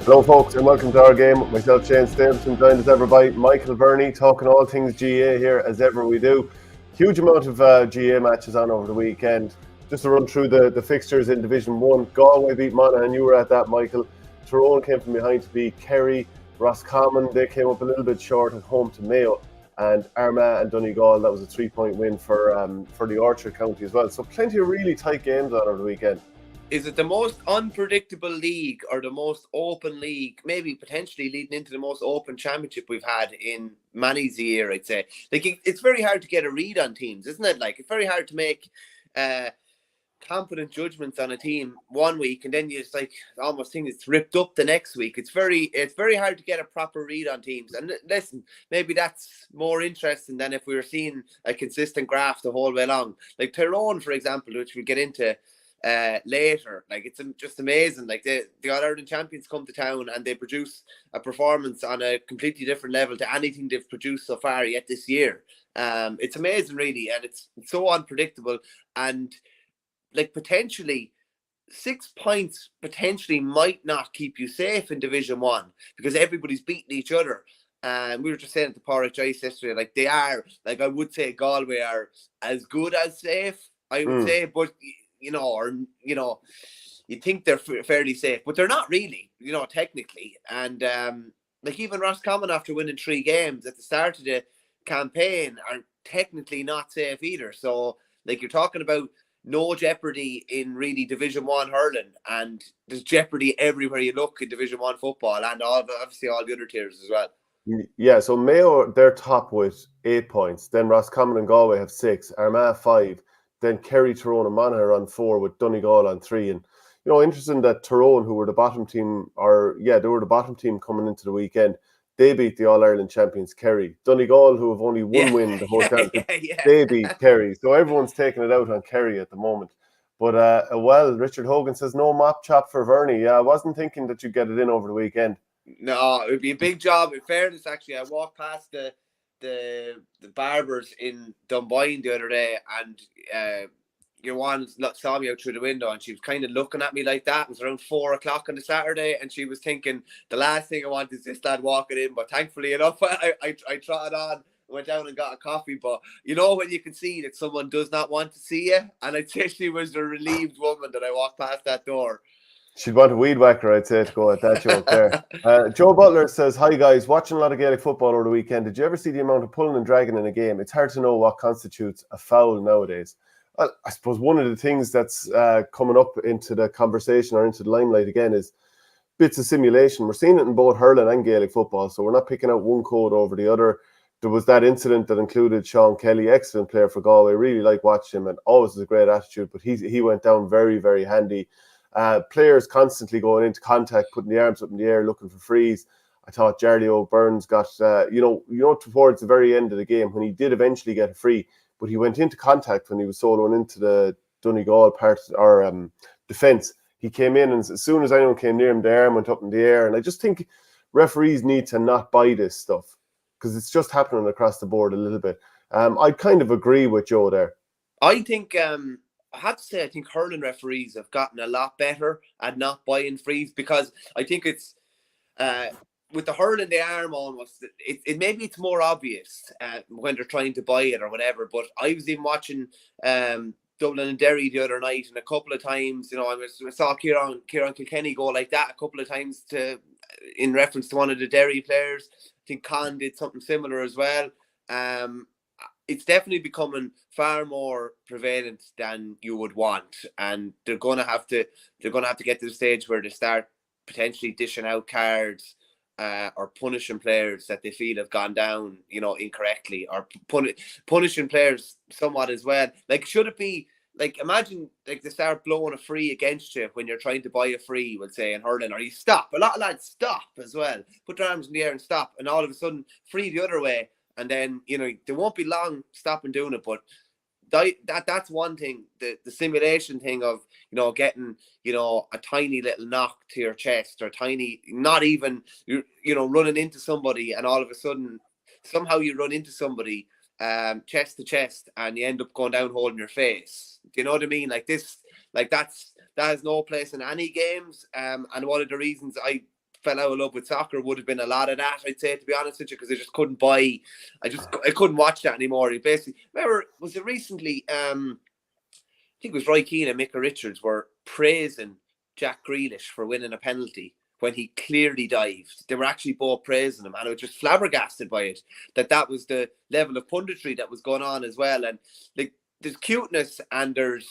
Hello folks and welcome to Our Game. Myself, Shane Stapleton, joined as ever by Michael Verney, talking all things GAA here as ever we do. Huge amount of GAA matches on over the weekend. Just to run through the fixtures in Division 1, Galway beat Monaghan, and you were at that, Michael. Tyrone came from behind to beat Kerry. Roscommon, they came up a little bit short at home to Mayo. And Armagh and Donegal, that was a 3-point win for the Orchard County as well. So plenty of really tight games on over the weekend. Is it the most unpredictable league or the most open league, maybe potentially leading into the most open championship we've had in many's a year, I'd say. Like, it's very hard to get a read on teams, isn't it? Like, it's very hard to make confident judgments on a team one week and then you just like almost think it's ripped up the next week. It's very hard to get a proper read on teams. And listen, maybe that's more interesting than if we were seeing a consistent graph the whole way along. Like Tyrone, for example, which we'll get into later. Like, it's just amazing. Like, the All-Ireland champions come to town and they produce a performance on a completely different level to anything they've produced so far yet this year. It's amazing, really, and it's so unpredictable. And like, potentially 6 points potentially might not keep you safe in Division 1 because everybody's beating each other. And we were just saying at the Porridge Ice yesterday, like, they are, like, I would say Galway are as good as safe, I would say, but you think they're fairly safe, but they're not really, technically. And like, even Roscommon, after winning 3 games at the start of the campaign, are technically not safe either. So, like, you're talking about no jeopardy in really Division 1 hurling, and there's jeopardy everywhere you look in Division 1 football, and obviously all the other tiers as well. Yeah, so Mayo, they're top with 8 points. Then Roscommon and Galway have 6, Armagh 5. Then Kerry, Tyrone and Monaghan are on 4 with Donegal on 3. And, interesting that Tyrone, who were the bottom team, they were the bottom team coming into the weekend. They beat the All-Ireland champions Kerry. Donegal, who have only one win the whole championship, they beat Kerry. So everyone's taking it out on Kerry at the moment. But, Richard Hogan says no mop chop for Verney. Yeah, I wasn't thinking that you'd get it in over the weekend. No, it would be a big job. In fairness, actually, I walked past the barbers in Dunboyne the other day, and your one saw me out through the window, and she was kind of looking at me like that. It was around 4 o'clock on the Saturday, and she was thinking, the last thing I want is this lad walking in. But thankfully enough, I trotted on, went down and got a coffee. But when you can see that someone does not want to see you, and I'd say she was the relieved woman that I walked past that door. She'd want a weed whacker, I'd say, to go at that joke there. Joe Butler says, hi guys, watching a lot of Gaelic football over the weekend. Did you ever see the amount of pulling and dragging in a game? It's hard to know what constitutes a foul nowadays. Well, I suppose one of the things that's coming up into the conversation or into the limelight again is bits of simulation. We're seeing it in both hurling and Gaelic football, so we're not picking out one code over the other. There was that incident that included Sean Kelly, excellent player for Galway. Really like watching him, and always has a great attitude, but he went down very, very handy. Players constantly going into contact, putting the arms up in the air, looking for frees. I thought Jardy O'Byrne's got, towards the very end of the game when he did eventually get a free, but he went into contact when he was soloing into the Donegal part or defence. He came in, and as soon as anyone came near him, the arm went up in the air. And I just think referees need to not buy this stuff because it's just happening across the board a little bit. I kind of agree with Joe there. I think I have to say, I think hurling referees have gotten a lot better at not buying frees, because I think it's with the hurling the arm almost, maybe it's more obvious when they're trying to buy it or whatever. But I was even watching Dublin and Derry the other night, and a couple of times, I saw Kieran Kilkenny go like that a couple of times in reference to one of the Derry players. I think Con did something similar as well. It's definitely becoming far more prevalent than you would want, and they're going to have to get to the stage where they start potentially dishing out cards or punishing players that they feel have gone down, incorrectly, or punishing players somewhat as well. Like, should it be like imagine like they start blowing a free against you when you're trying to buy a free, we'll say in hurling, or you stop. A lot of lads stop as well, put their arms in the air and stop, and all of a sudden free the other way, and then they won't be long stopping doing it. But that's one thing. The simulation thing of getting a tiny little knock to your chest, or tiny, not even running into somebody, and all of a sudden somehow you run into somebody chest to chest, and you end up going down holding your face. Do you know what I mean? Like this, like that has no place in any games. And one of the reasons I fell out of love with soccer would have been a lot of that, I'd say, to be honest with you, because I just couldn't buy. I couldn't watch that anymore. You basically remember, was it recently? I think it was Roy Keane and Micah Richards were praising Jack Grealish for winning a penalty when he clearly dived. They were actually both praising him, and I was just flabbergasted by it, that was the level of punditry that was going on as well. And like, there's cuteness, and there's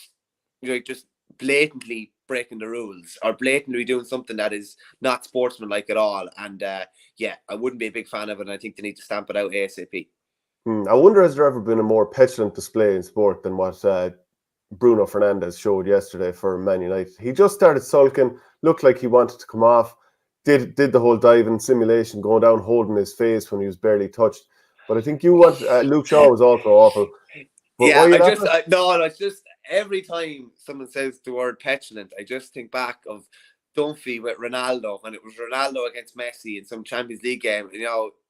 just blatantly breaking the rules, or blatantly doing something that is not sportsmanlike at all. And I wouldn't be a big fan of it, and I think they need to stamp it out ASAP. I wonder, has there ever been a more petulant display in sport than what Bruno Fernandes showed yesterday for Man United? He just started sulking, looked like he wanted to come off, did the whole diving simulation, going down holding his face when he was barely touched. But I think Luke Shaw was also awful. But it's just every time someone says the word petulant, I just think back of Dunphy with Ronaldo, when it was Ronaldo against Messi in some Champions League game.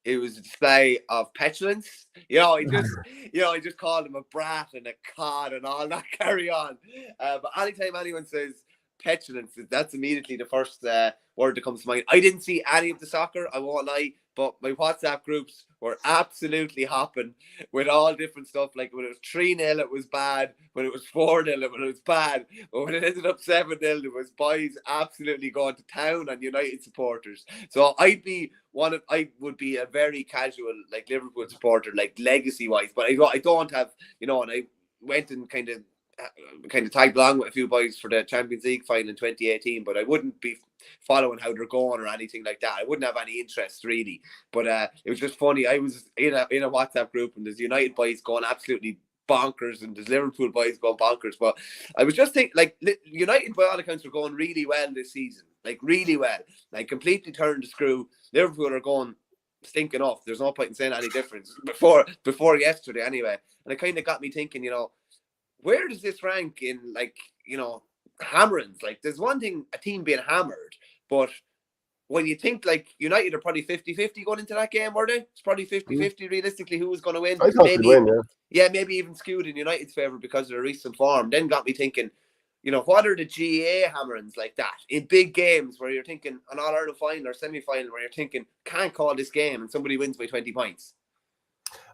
It was a display of petulance. He just called him a brat and a cod and all that carry on. But anytime anyone says petulance, that's immediately the first word that comes to mind. I didn't see any of the soccer, I won't lie, but my WhatsApp groups were absolutely hopping with all different stuff. Like when it was 3-0, it was bad. When it was 4-0, it was bad. But when it ended up 7-0, it was boys absolutely going to town on United supporters. So I would be a very casual, like, Liverpool supporter, like, legacy-wise. But I don't have, and I went and kind of tagged along with a few boys for the Champions League final in 2018, but I wouldn't be following how they're going or anything like that. I wouldn't have any interest really. But it was just funny. I was in a WhatsApp group, and there's United boys going absolutely bonkers, and there's Liverpool boys going bonkers. But I was just thinking, like, United by all accounts are going really well this season, like really well, like completely turned the screw. Liverpool are going stinking off. There's no point in saying any difference before yesterday anyway. And it kind of got me thinking, where does this rank in, like, hammerings? Like, there's one thing, a team being hammered, but when you think, like, United are probably 50-50 going into that game, were they? It's probably 50-50 realistically who was going to win. I thought they'd win, yeah. Yeah, maybe even skewed in United's favour because of their recent form. Then got me thinking, what are the GAA hammerings like that in big games where you're thinking an All-Ireland final or semi-final where you're thinking, can't call this game, and somebody wins by 20 points?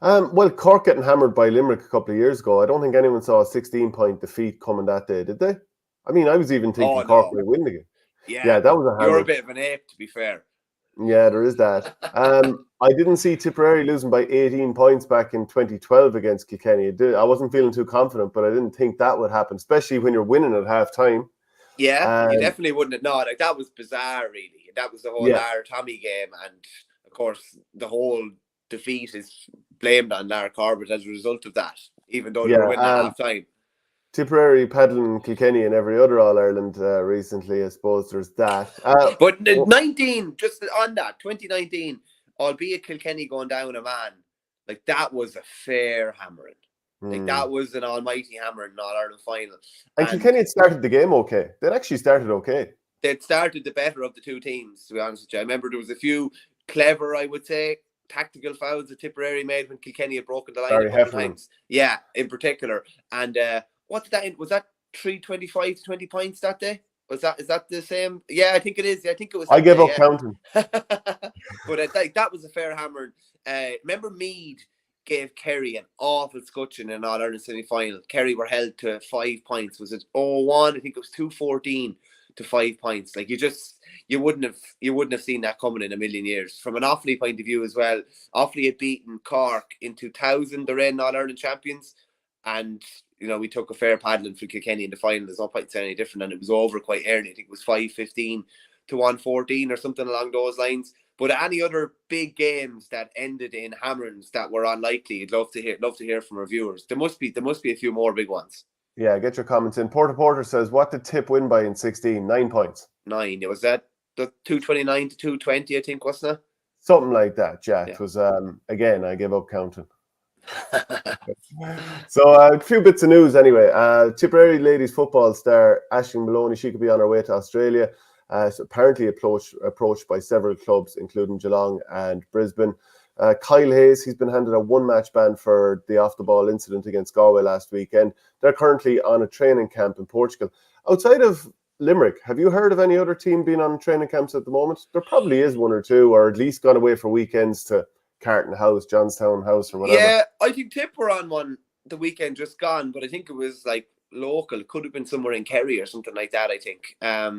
Well, Cork getting hammered by Limerick a couple of years ago, I don't think anyone saw a 16-point defeat coming that day, did they? I mean, I was even thinking Cork might win the game. Yeah, that was a hammer. You're a bit of an ape, to be fair. Yeah, there is that. I didn't see Tipperary losing by 18 points back in 2012 against Kilkenny. I wasn't feeling too confident, but I didn't think that would happen, especially when you're winning at half-time. Yeah, you definitely wouldn't have. No, like, that was bizarre, really. That was the whole Lara Tommy game, and of course, the whole defeat is blamed on Lara Corbett as a result of that, even though they were winning at half-time. Tipperary paddling Kilkenny and every other All-Ireland recently, I suppose there's that. But 19, just on that, 2019, albeit Kilkenny going down a man, like, that was a fair hammering. Like, that was an almighty hammer in an All-Ireland final. And Kilkenny had started the game okay. They'd actually started okay. They'd started the better of the two teams, to be honest with you. I remember there was a few clever, I would say, tactical fouls that Tipperary made when Kilkenny had broken the line a couple of times. Yeah, in particular. And what did that end? Was that 3-25 to 20 points that day? Is that the same? Yeah, I think it is. Yeah, I think it was. I gave up counting. But that was a fair hammer. Remember Meath gave Kerry an awful scutcheon in All-Ireland semi-final. Kerry were held to 5 points. Was it 0-1? I think it was 2-14 to 5 points. Like, you wouldn't have seen that coming in a million years. From an Offaly point of view as well, Offaly had beaten Cork in 2000, the reigning All-Ireland champions, and we took a fair paddling for Kilkenny in the final. There's no point saying any different, and it was over quite early. I think it was 5-15 to 1-14 or something along those lines. But any other big games that ended in hammerings that were unlikely, I'd love to hear from our viewers. There must be a few more big ones. Yeah, get your comments in. Porter says, what did Tip win by in 16? 9 points. 9. It was that the 229 to 220, I think, wasn't it? Something like that, yeah. Yeah. It was, again, I give up counting. So a few bits of news anyway. Tipperary ladies football star Aisling Maloney, she could be on her way to Australia. So apparently approached by several clubs, including Geelong and Brisbane. Kyle Hayes, he's been handed a one-match ban for the off-the-ball incident against Galway last weekend. They're currently on a training camp in Portugal. Outside of Limerick, have you heard of any other team being on training camps at the moment? There probably is one or two, or at least gone away for weekends to Carton House, Johnstown House, or whatever. Yeah, I think Tip were on one the weekend just gone, but I think it was like local. It could have been somewhere in Kerry or something like that, I think. I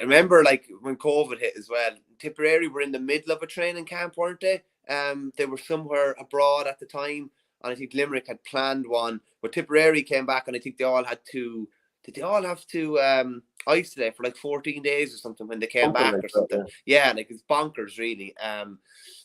remember like when COVID hit as well, Tipperary were in the middle of a training camp, weren't they? They were somewhere abroad at the time, and I think Limerick had planned one, but Tipperary came back, and I think they all had to. Did they all have to isolate for like 14 days or something when they came back like or something? that, yeah, like it's bonkers, really.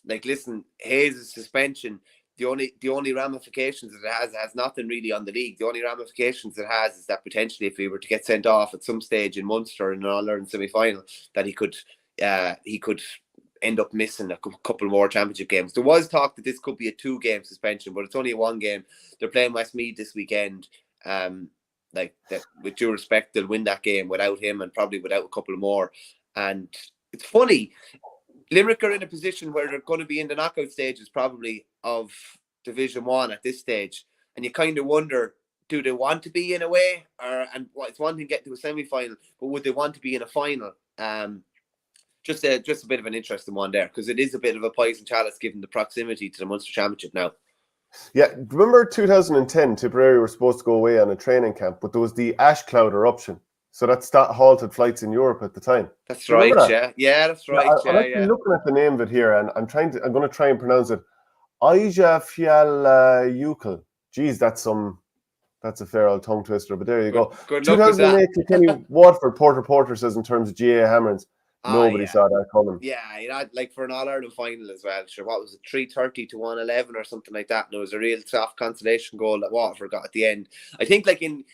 Like listen, Hayes' suspension. The only ramifications it has nothing really on the league. The only ramifications it has is that potentially if he were to get sent off at some stage in Munster in an All-Ireland semi-final, that he could end up missing a couple more championship games. There was talk that this could be a 2-game suspension, but it's only a 1 game. They're playing Westmeath this weekend. Like that, with due respect, they'll win that game without him and probably without a couple more. And it's funny. Limerick are in a position where they're going to be in the knockout stages probably of Division 1 at this stage. And you kind of wonder, do they want to be in a way? It's one thing getting to a semi-final, but would they want to be in a final? Just a bit of an interesting one there, because it is a bit of a poison chalice given the proximity to the Munster Championship now. Yeah, remember 2010, Tipperary were supposed to go away on a training camp, but there was the ash cloud eruption. So that halted flights in Europe at the time. That's right, that? Yeah, that's right. I'm actually looking at the name of it here, and I'm going to try and pronounce it. Eyjafjallajökull. Geez, that's a fair old tongue twister, but there you go. Good luck with 2008 Kilkenny Waterford. Porter says in terms of GAA Hammerings, nobody saw that coming. Yeah, like for an All-Ireland final as well. Sure, what was it, 330 to 111 or something like that? And it was a real soft consolation goal that Waterford got at the end. I think and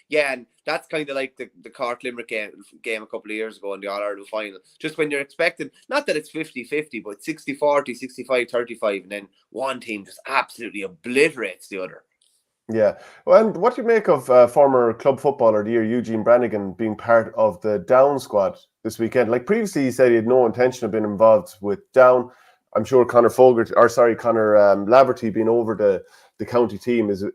that's kind of like the Cork Limerick game a couple of years ago in the All-Ireland final. Just when you're expecting, not that it's 50-50, but 60-40, 65-35, and then one team just absolutely obliterates the other. Yeah. Well, and what do you make of former club footballer of the year, Eugene Brannigan, being part of the Down squad this weekend? Like previously, he said he had no intention of being involved with Down. I'm sure Conor Laverty being over the county team is, a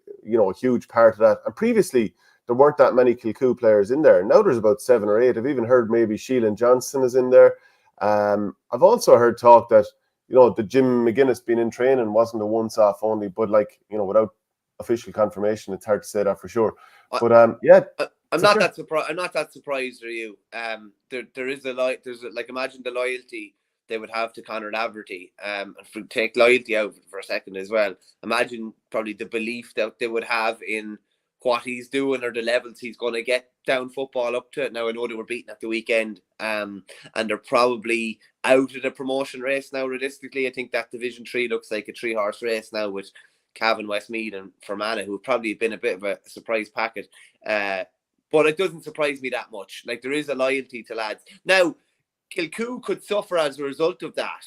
huge part of that. And previously, there weren't that many Kilcoo players in there. Now there's about 7 or 8. I've even heard maybe Sheelan Johnson is in there. I've also heard talk that, the Jim McGuinness being in training wasn't a once-off only, but without official confirmation, it's hard to say that for sure. But I'm not that surprised. I'm not that surprised. Are you? There is imagine the loyalty they would have to Conor Laverty, and take loyalty out for a second as well. Imagine probably the belief that they would have in what he's doing or the levels he's going to get Down football up to. Now I know they were beaten at the weekend, and they're probably out of the promotion race now. Realistically, I think that Division 3 looks like a 3-horse race now with Cavan, Westmeath and Fermanagh, who have probably been a bit of a surprise packet. But it doesn't surprise me that much. Like, there is a loyalty to lads. Now, Kilcoo could suffer as a result of that,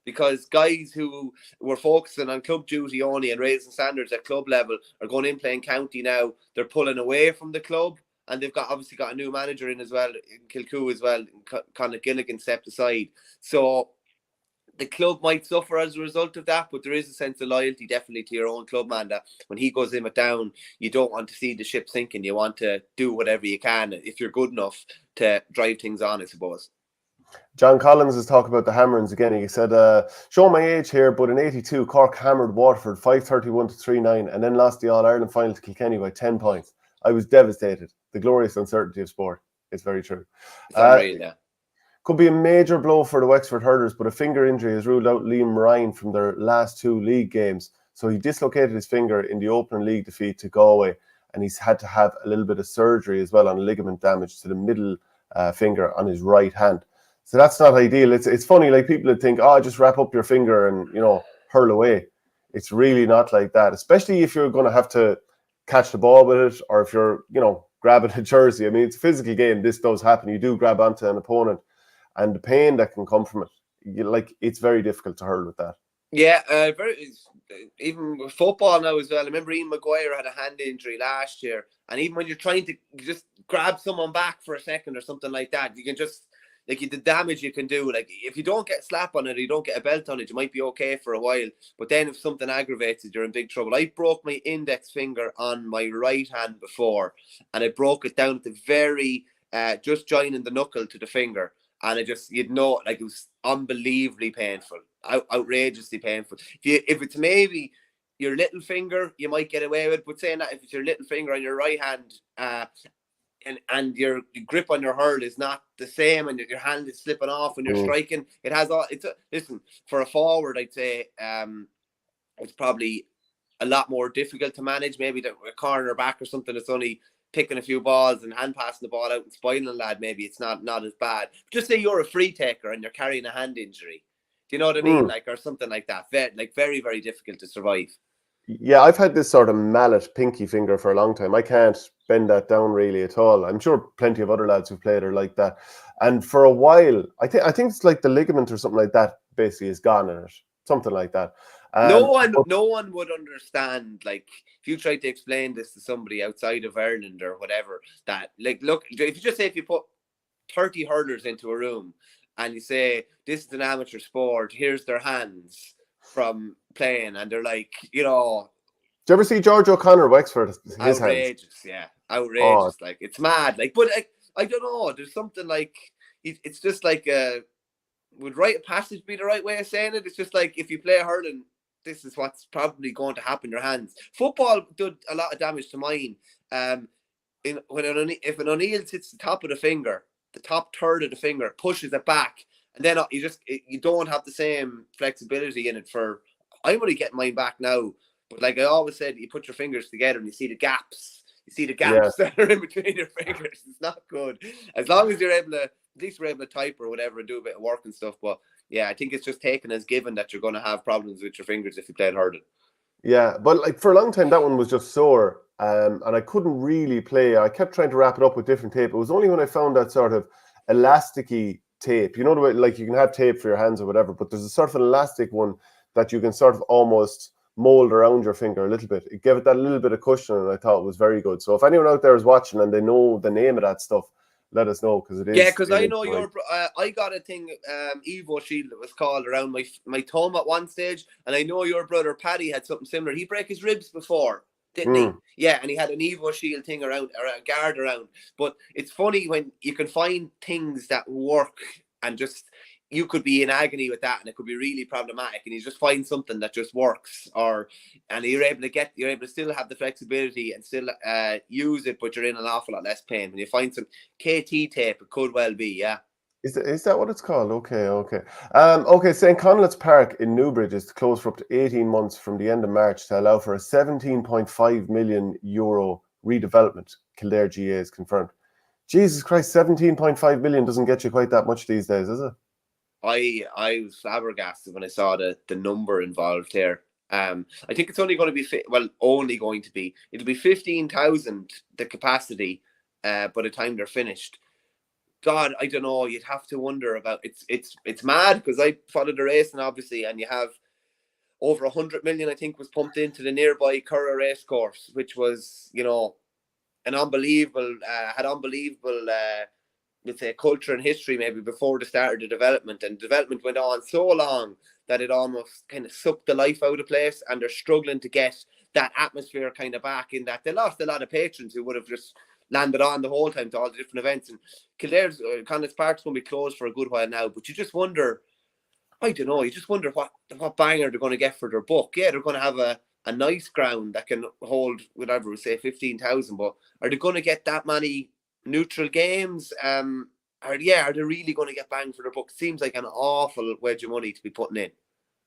because guys who were focusing on club duty only and raising standards at club level are going in playing county now. They're pulling away from the club, and they've obviously got a new manager in as well, in Kilcoo as well. Conor Gilligan stepped aside. So the club might suffer as a result of that, but there is a sense of loyalty definitely to your own club, man, that when he goes in with Down, you don't want to see the ship sinking. You want to do whatever you can if you're good enough to drive things on, I suppose. John Collins is talking about the Hammerings again. He said, show my age here, but in 82, Cork hammered Waterford 5-31 to 3-9 and then lost the All-Ireland final to Kilkenny by 10 points. I was devastated. The glorious uncertainty of sport. It's very true. It's unreal, yeah. Could be a major blow for the Wexford Hurlers, but a finger injury has ruled out Liam Ryan from their last 2 league games. So he dislocated his finger in the opening league defeat to Galway, and he's had to have a little bit of surgery as well on ligament damage to the middle finger on his right hand. So that's not ideal. It's funny, like people would think, just wrap up your finger and, hurl away. It's really not like that, especially if you're going to have to catch the ball with it, or if you're, grabbing a jersey. I mean, it's a physical game. This does happen. You do grab onto an opponent, and the pain that can come from it, it's very difficult to hurl with that. Yeah, even with football now as well. I remember Ian Maguire had a hand injury last year, and even when you're trying to just grab someone back for a second or something like that, you can just the damage you can do. Like if you don't get a slap on it, or you don't get a belt on it, you might be okay for a while. But then if something aggravates it, you're in big trouble. I broke my index finger on my right hand before, and I broke it down at the very just joining the knuckle to the finger. And it just, it was unbelievably painful, outrageously painful. If it's maybe your little finger, you might get away with it. But saying that, if it's your little finger on your right hand, and your grip on your hurl is not the same, and your hand is slipping off when you're striking, it has all. Listen, for a forward, I'd say it's probably a lot more difficult to manage. Maybe a corner back or something that's only picking a few balls and hand passing the ball out and spoiling a lad, maybe it's not as bad. But just say you're a free taker and you're carrying a hand injury. Do you know what I mean? Or something like that. Very, very difficult to survive. Yeah, I've had this sort of mallet pinky finger for a long time. I can't bend that down really at all. I'm sure plenty of other lads who've played are like that. And for a while, I think it's like the ligament or something like that basically is gone in it. Something like that. No one would understand, like, if you tried to explain this to somebody outside of Ireland or whatever, that, like, look, if you put 30 hurlers into a room and you say, this is an amateur sport, here's their hands from playing, and they're like, Did you ever see George O'Connor Wexford? His outrageous, hands? Yeah, outrageous. Like, it's mad. Like, but I don't know, there's something like, it's just like, would rite of passage be the right way of saying it? It's just like, if you play hurling, this is what's probably going to happen in your hands. Football did a lot of damage to mine. If an O'Neill sits the top of the finger, the top third of the finger, pushes it back, and then you don't have the same flexibility in it. I'm only getting mine back now, but like I always said, you put your fingers together and you see the gaps. You see the gaps that are in between your fingers. It's not good. As long as you're able to, at least we're able to type or whatever and do a bit of work and stuff. But yeah, I think it's just taken as given that you're going to have problems with your fingers if you played hurling. Yeah, but like for a long time, that one was just sore, and I couldn't really play. I kept trying to wrap it up with different tape. It was only when I found that sort of elasticy tape. You know the way, like you can have tape for your hands or whatever, but there's a sort of an elastic one that you can sort of almost mold around your finger a little bit. It gave it that little bit of cushion, and I thought it was very good. So if anyone out there is watching and they know the name of that stuff, let us know, because it is. Yeah, because I know I got a thing, Evo Shield, it was called, around my thumb at one stage, and I know your brother Paddy had something similar. He broke his ribs before, didn't he? Yeah, and he had an Evo Shield thing around, or a guard around. But it's funny when you can find things that work, and just you could be in agony with that, and it could be really problematic, and you just find something that just works, and you're able to still have the flexibility and still use it, but you're in an awful lot less pain. When you find some KT tape, it could well be, yeah. Is that what it's called? Okay. St. Conleth's Park in Newbridge is closed for up to 18 months from the end of March to allow for a €17.5 million redevelopment. Kildare GAA is confirmed. Jesus Christ, 17.5 million doesn't get you quite that much these days, is it? I was flabbergasted when I saw the number involved here. I think it's only going to be it'll be 15,000 the capacity by the time they're finished. God, I don't know. You'd have to wonder about it's mad, because I followed the racing obviously, and you have over 100 million I think was pumped into the nearby Curra race course, which was an unbelievable let's say culture and history maybe before the start of the development, and development went on so long that it almost kind of sucked the life out of the place, and they're struggling to get that atmosphere kind of back, in that they lost a lot of patrons who would have just landed on the whole time to all the different events. And Kildare's Conleth's Park's going to be closed for a good while now, but you just wonder, I don't know, what banger they're going to get for their buck. Yeah, they're going to have a nice ground that can hold whatever we say 15,000, but are they going to get that many neutral games? Are they really going to get bang for their buck? Seems like an awful wedge of money to be putting in.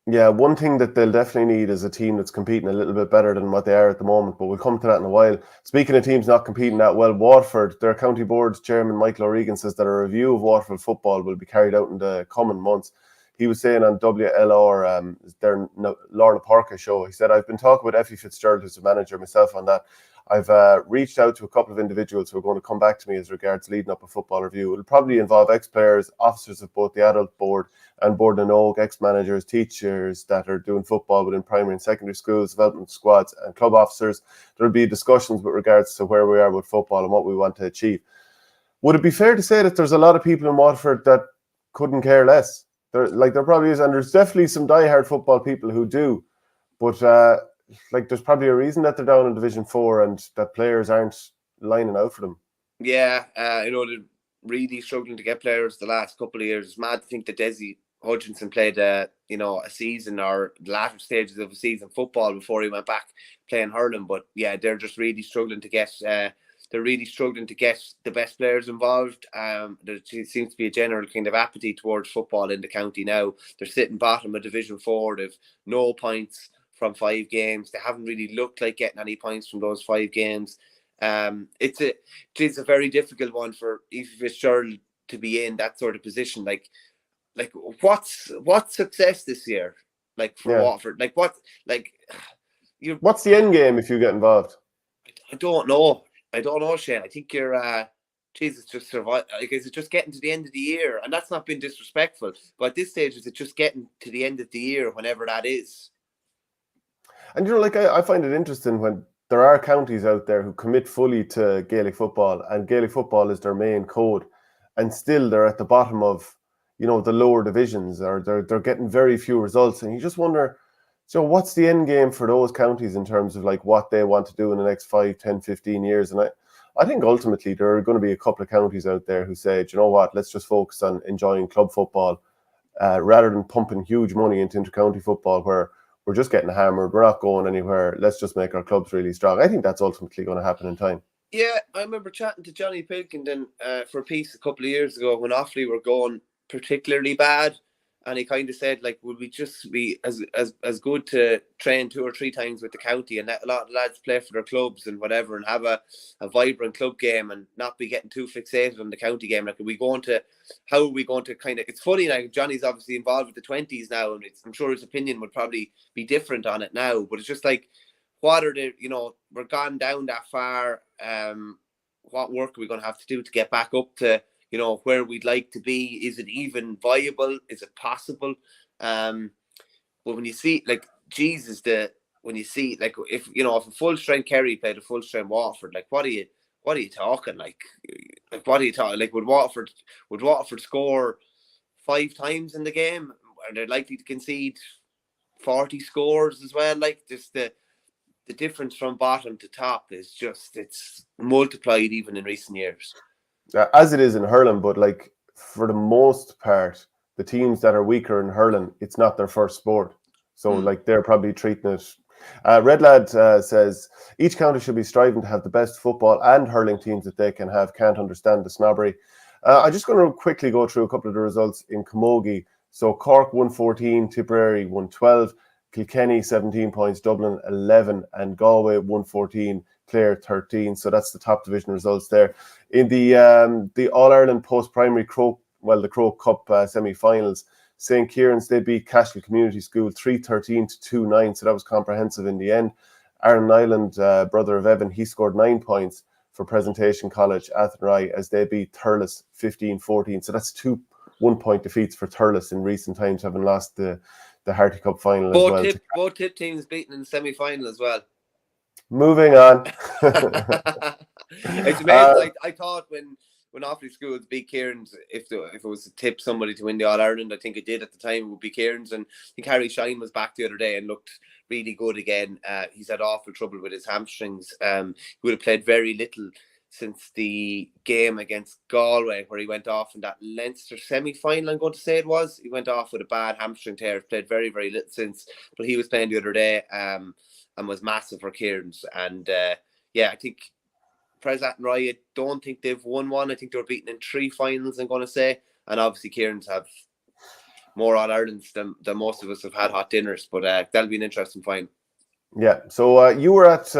Yeah, one thing that they'll definitely need is a team that's competing a little bit better than what they are at the moment, but we'll come to that in a while. Speaking of teams not competing that well, Waterford, their county board chairman Michael O'Regan says that a review of Waterford football will be carried out in the coming months. He was saying on WLR, their Lorna Parker show, he said, I've been talking with Effie Fitzgerald, who's the manager, myself on that. I've reached out to a couple of individuals who are going to come back to me as regards leading up a football review. It'll probably involve ex-players, officers of both the adult board and Board and Oak, ex-managers, teachers that are doing football within primary and secondary schools, development squads and club officers. There'll be discussions with regards to where we are with football and what we want to achieve. Would it be fair to say that there's a lot of people in Waterford that couldn't care less? There probably is, and there's definitely some diehard football people who do, but there's probably a reason that they're down in Division 4 and that players aren't lining out for them. Yeah, they're really struggling to get players the last couple of years. It's mad to think that Desi Hutchinson played a season or the latter stages of a season football before he went back playing hurling. But yeah, they're just really struggling to get the best players involved. There seems to be a general kind of apathy towards football in the county now. They're sitting bottom of Division 4. They've no points from 5 games. They haven't really looked like getting any points from those 5 games. It's a very difficult one for Aoife Fitzgerald to be in that sort of position. Like what's success this year? Like for Waterford? What's the end game if you get involved? I don't know, Shane. I think you're Jesus, just survive. Is it just getting to the end of the year? And that's not being disrespectful, but at this stage, is it just getting to the end of the year, whenever that is? And I find it interesting when there are counties out there who commit fully to Gaelic football, and Gaelic football is their main code, and still they're at the bottom of, the lower divisions, or they're getting very few results, and you just wonder, what's the end game for those counties in terms of what they want to do in the next 5, 10, 15 years? And I think ultimately there are going to be a couple of counties out there who say, you know what, let's just focus on enjoying club football rather than pumping huge money into inter-county football where we're just getting hammered, we're not going anywhere, let's just make our clubs really strong. I think that's ultimately going to happen in time. Yeah, I remember chatting to Johnny Pilkington for a piece a couple of years ago when Offaly were going particularly bad, and he kind of said, would we just be as good to train 2 or 3 times with the county and let a lot of lads play for their clubs and whatever, and have a vibrant club game and not be getting too fixated on the county game? How are we going to kind of? It's funny, Johnny's obviously involved with the 20s now, and I'm sure his opinion would probably be different on it now. But it's just what are the, we're gone down that far. What work are we going to have to do to get back up to, where we'd like to be? Is it even viable? Is it possible? But when you see, when you see, if a full strength Kerry played a full strength Waterford, what are you talking? What are you talking? Would Waterford score 5 times in the game? Are they likely to concede 40 scores as well? Just the difference from bottom to top is just, it's multiplied even in recent years. As it is in hurling, but for the most part, the teams that are weaker in hurling, it's not their first sport. So they're probably treating it. Red Lad says, each county should be striving to have the best football and hurling teams that they can have. Can't understand the snobbery. I'm just going to quickly go through a couple of the results in Camogie. So Cork 114, Tipperary 112, Kilkenny 17 points, Dublin 11, and Galway 114, Clare 13. So that's the top division results there. In the All-Ireland post-primary the Croke Cup semi-finals, St. Kieran's, they beat Cashel Community School 3-13 to 2-9. So that was comprehensive in the end. Aaron Nyland, brother of Evan, he scored 9 points for Presentation College, Athenry, as they beat Thurles 15-14. So that's 2 1-point defeats for Thurles in recent times, having lost the Harty Cup final as well. Both tip teams beaten in the semi-final as well. Moving on. It's amazing. I thought when Offaly Schools beat Kieran's, if it was to tip somebody to win the All-Ireland, I think it did at the time, it would be Kieran's. And I think Harry Shine was back the other day and looked really good again. He's had awful trouble with his hamstrings. He would have played very little since the game against Galway, where he went off in that Leinster semi-final, I'm going to say it was. He went off with a bad hamstring tear. Played very, very little since, but he was playing the other day and was massive for Kieran's. And I think Pres Athenry, I don't think they've won one. I think they were beaten in 3 finals, I'm going to say. And obviously Kieran's have more All-Irelands than most of us have had hot dinners, but that'll be an interesting final. Yeah, so you were at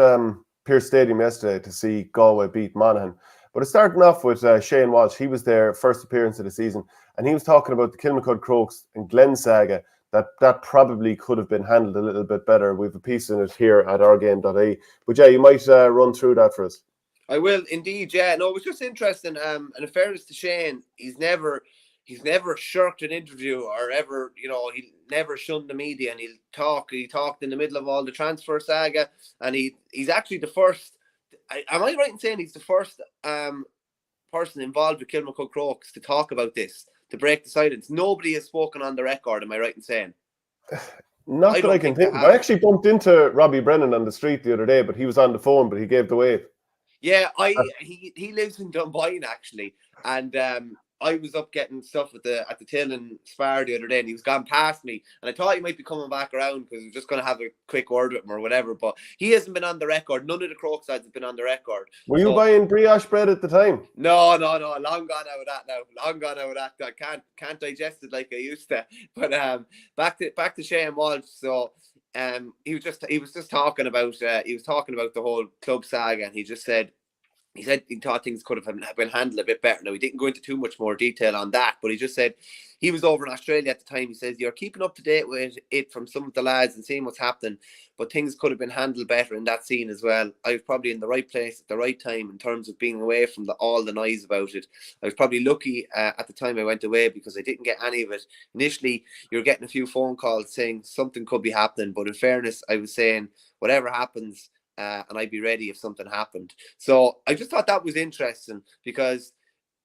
Pearse Stadium yesterday to see Galway beat Monaghan. But it's starting off with Shane Walsh. He was there, first appearance of the season, and he was talking about the Kilmacud Crokes and Glen saga that probably could have been handled a little bit better. We have a piece in it here at OurGame.ie. But yeah, you might run through that for us. I will indeed, yeah. No, it was just interesting. And in fairness to Shane, he's never shirked an interview or ever, he never shunned the media, and he'll talk. He talked in the middle of all the transfer saga, and he's actually the first. Am I right in saying he's the first person involved with Kilmacud Crokes to talk about this, to break the silence? Nobody has spoken on the record. Am I right in saying? Not that I can think of. I actually bumped into Robbie Brennan on the street the other day, but he was on the phone, but he gave the wave. Yeah, he lives in Dunboyne actually, and I was up getting stuff at the till in Spar the other day, and he was gone past me, and I thought he might be coming back around because we were just going to have a quick word with him or whatever. But he hasn't been on the record. None of the Croke sides have been on the record. Were you buying brioche bread at the time? No. Long gone out of that now. Long gone out of that. I can't digest it like I used to. But back to Shane Walsh. So. He was just talking about the whole club saga, and he said he thought things could have been handled a bit better. Now, he didn't go into too much more detail on that, but he just said he was over in Australia at the time. He says, you're keeping up to date with it from some of the lads and seeing what's happening, but things could have been handled better in that scene as well. I was probably in the right place at the right time in terms of being away from all the noise about it. I was probably lucky at the time I went away because I didn't get any of it. Initially, you were getting a few phone calls saying something could be happening, but in fairness, I was saying whatever happens, and I'd be ready if something happened. So I just thought that was interesting because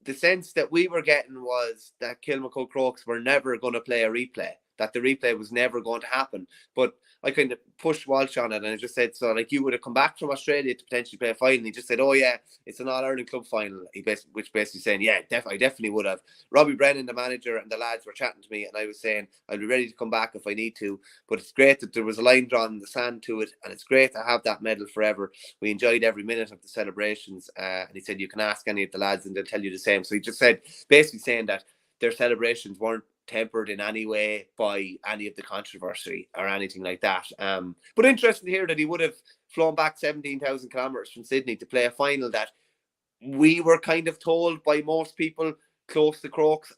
the sense that we were getting was that Kilmacud Crokes were never going to play a replay, that the replay was never going to happen. But I kind of pushed Walsh on it, and I just said, so like, you would have come back from Australia to potentially play a final. And he just said, oh yeah, it's an All-Ireland club final. Which basically saying, yeah, I definitely would have. Robbie Brennan, the manager, and the lads were chatting to me, and I was saying I'll be ready to come back if I need to. But it's great that there was a line drawn in the sand to it, and it's great to have that medal forever. We enjoyed every minute of the celebrations, and he said you can ask any of the lads and they'll tell you the same. So he just said, basically saying that their celebrations weren't tempered in any way by any of the controversy or anything like that. But interesting to hear that he would have flown back 17,000 kilometers from Sydney to play a final that we were kind of told by most people close to Crokes,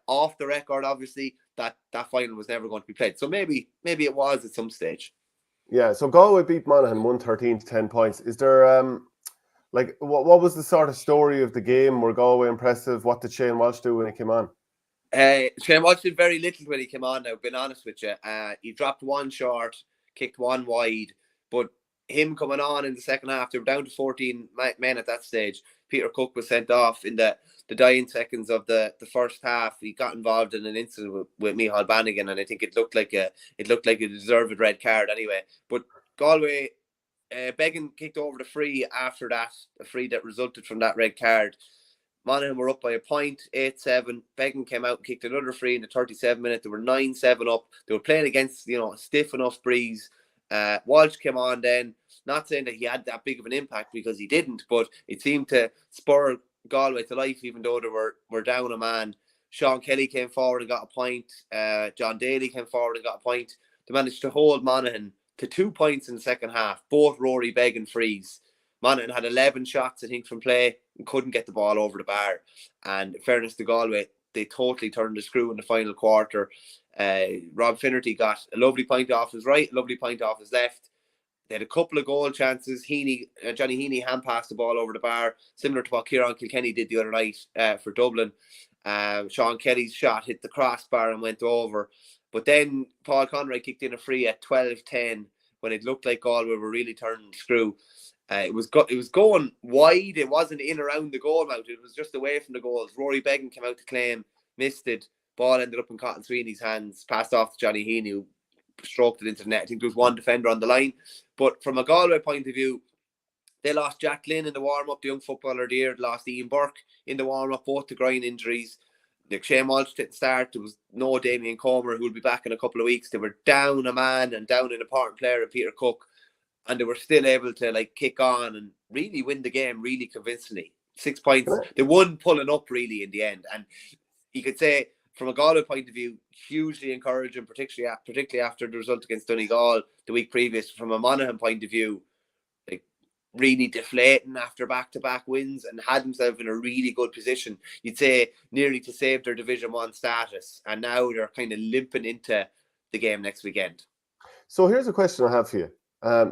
off the record, obviously, that final was never going to be played. So maybe it was at some stage. Yeah, so Galway beat Monaghan 113 to 10 points. Is there, what was the sort of story of the game? Were Galway impressive? What did Shane Walsh do when he came on? Shane Walsh did very little when he came on now, being honest with you. He dropped one short, kicked one wide, but him coming on in the second half, they were down to 14 men at that stage. Peter Cook was sent off in the dying seconds of the first half. He got involved in an incident with Micheál Bannigan, and I think it looked like a deserved red card anyway. But Galway, Beggan kicked over the free after that, a free that resulted from that red card. Monaghan were up by a point, 8-7. Beggan came out and kicked another free in the 37th minute. They were 9-7 up. They were playing against, a stiff enough breeze. Walsh came on then, not saying that he had that big of an impact because he didn't, but it seemed to spur Galway to life even though they were down a man. Sean Kelly came forward and got a point. John Daly came forward and got a point. They managed to hold Monaghan to 2 points in the second half, both Rory Beggan frees. Monaghan had 11 shots, I think, from play and couldn't get the ball over the bar. And in fairness to Galway, they totally turned the screw in the final quarter. Rob Finnerty got a lovely point off his right, a lovely point off his left. They had a couple of goal chances. Johnny Heaney hand-passed the ball over the bar, similar to what Kieran Kilkenny did the other night for Dublin. Sean Kelly's shot hit the crossbar and went over. But then Paul Conroy kicked in a free at 12-10 when it looked like Galway were really turning the screw. It was going wide. It wasn't in around the goal mouth. It was just away from the goals. Rory Beggan came out to claim, missed it. Ball ended up in Cotton Sweeney's hands, passed off to Johnny Heaney, who stroked it into the net. I think there was one defender on the line. But from a Galway point of view, they lost Jack Glynn in the warm-up, the young footballer of the year. They lost Ian Burke in the warm-up, both to groin injuries. Shane Walsh didn't start. There was no Damien Comer, who will be back in a couple of weeks. They were down a man and down an important player in Peter Cook. And they were still able to kick on and really win the game really convincingly. 6 points. They won pulling up really in the end. And you could say, from a Galway point of view, hugely encouraging, particularly after the result against Donegal the week previous. From a Monaghan point of view, really deflating after back-to-back wins and had themselves in a really good position, you'd say nearly to save their Division 1 status, and now they're kind of limping into the game next weekend. So here's a question I have for you.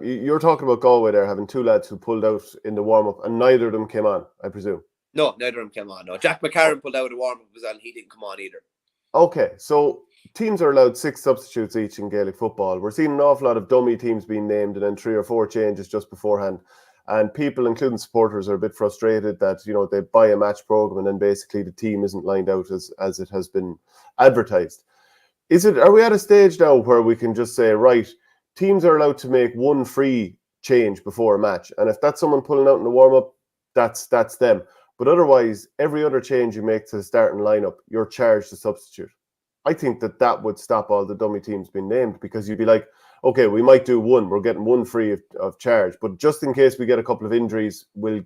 You're talking about Galway there, having two lads who pulled out in the warm-up, and neither of them came on, I presume. No, neither of them came on. No, Jack McCarron pulled out a warm-up as well, and he didn't come on either. Okay, so teams are allowed 6 substitutes each in Gaelic football. We're seeing an awful lot of dummy teams being named and then 3 or 4 changes just beforehand. And people, including supporters, are a bit frustrated that, they buy a match program and then basically the team isn't lined out as it has been advertised. Are we at a stage now where we can just say, right, teams are allowed to make one free change before a match, and if that's someone pulling out in the warm-up, that's them. But otherwise, every other change you make to the starting lineup, you're charged to substitute. I think that would stop all the dummy teams being named, because you'd be like, okay, we might do one. We're getting one free of charge. But just in case we get a couple of injuries, we'll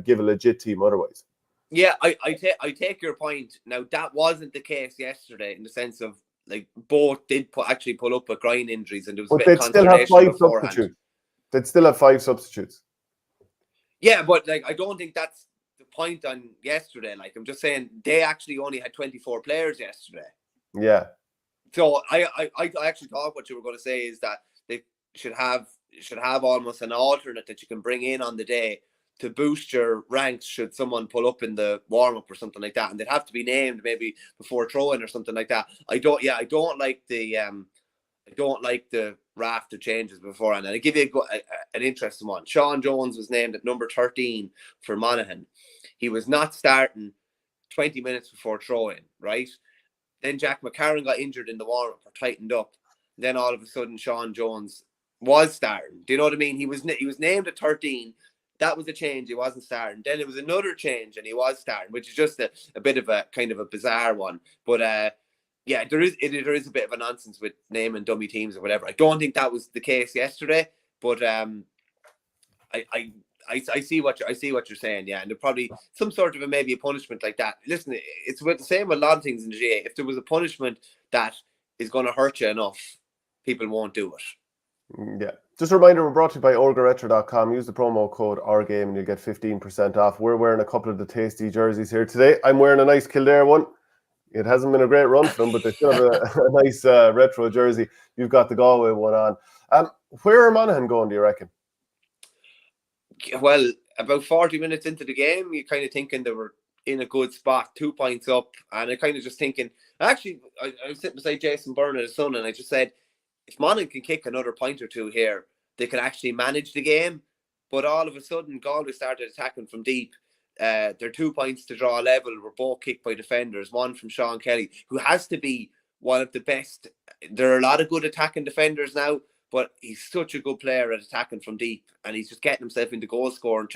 give a legit team otherwise. Yeah, I take your point. Now, that wasn't the case yesterday in the sense of, like, both did actually pull up with groin injuries, and there was a bit of consternation beforehand. They'd still have 5 substitutes. Yeah, but, like, I don't think that's the point on yesterday. Like, I'm just saying they actually only had 24 players yesterday. Yeah. So I actually thought what you were going to say is that they should have almost an alternate that you can bring in on the day to boost your ranks should someone pull up in the warm-up or something like that, and they'd have to be named maybe before throw-in or something like that. I don't like the raft of changes beforehand. And I give you an interesting one. Sean Jones was named at number 13 for Monaghan. He was not starting 20 minutes before throw-in, right? Then Jack McCarron got injured in the warm-up or tightened up. Then all of a sudden, Sean Jones was starting. Do you know what I mean? He was named at 13. That was a change. He wasn't starting. Then it was another change, and he was starting, which is just a bit of a kind of a bizarre one. But yeah, there is a bit of a nonsense with naming dummy teams or whatever. I don't think that was the case yesterday, but I see what you're saying, yeah, and there probably some sort of maybe a punishment like that. Listen, it's the same with a lot of things in the GAA. If there was a punishment that is going to hurt you enough, people won't do it. Yeah. Just a reminder, we're brought to you by OurGaretro.com. Use the promo code OurGame and you'll get 15% off. We're wearing a couple of the tasty jerseys here today. I'm wearing a nice Kildare one. It hasn't been a great run for them, but they still have a nice retro jersey. You've got the Galway one on. Where are Monaghan going, do you reckon? Well, about 40 minutes into the game, you're kind of thinking they were in a good spot, 2 points up. And I kind of just thinking, actually, I was sitting beside Jason Byrne, his son, and I just said, if Monaghan can kick another point or two here, they can actually manage the game. But all of a sudden, Galway started attacking from deep. Their 2 points to draw level were both kicked by defenders. One from Sean Kelly, who has to be one of the best. There are a lot of good attacking defenders now, but he's such a good player at attacking from deep, and he's just getting himself into goal scoring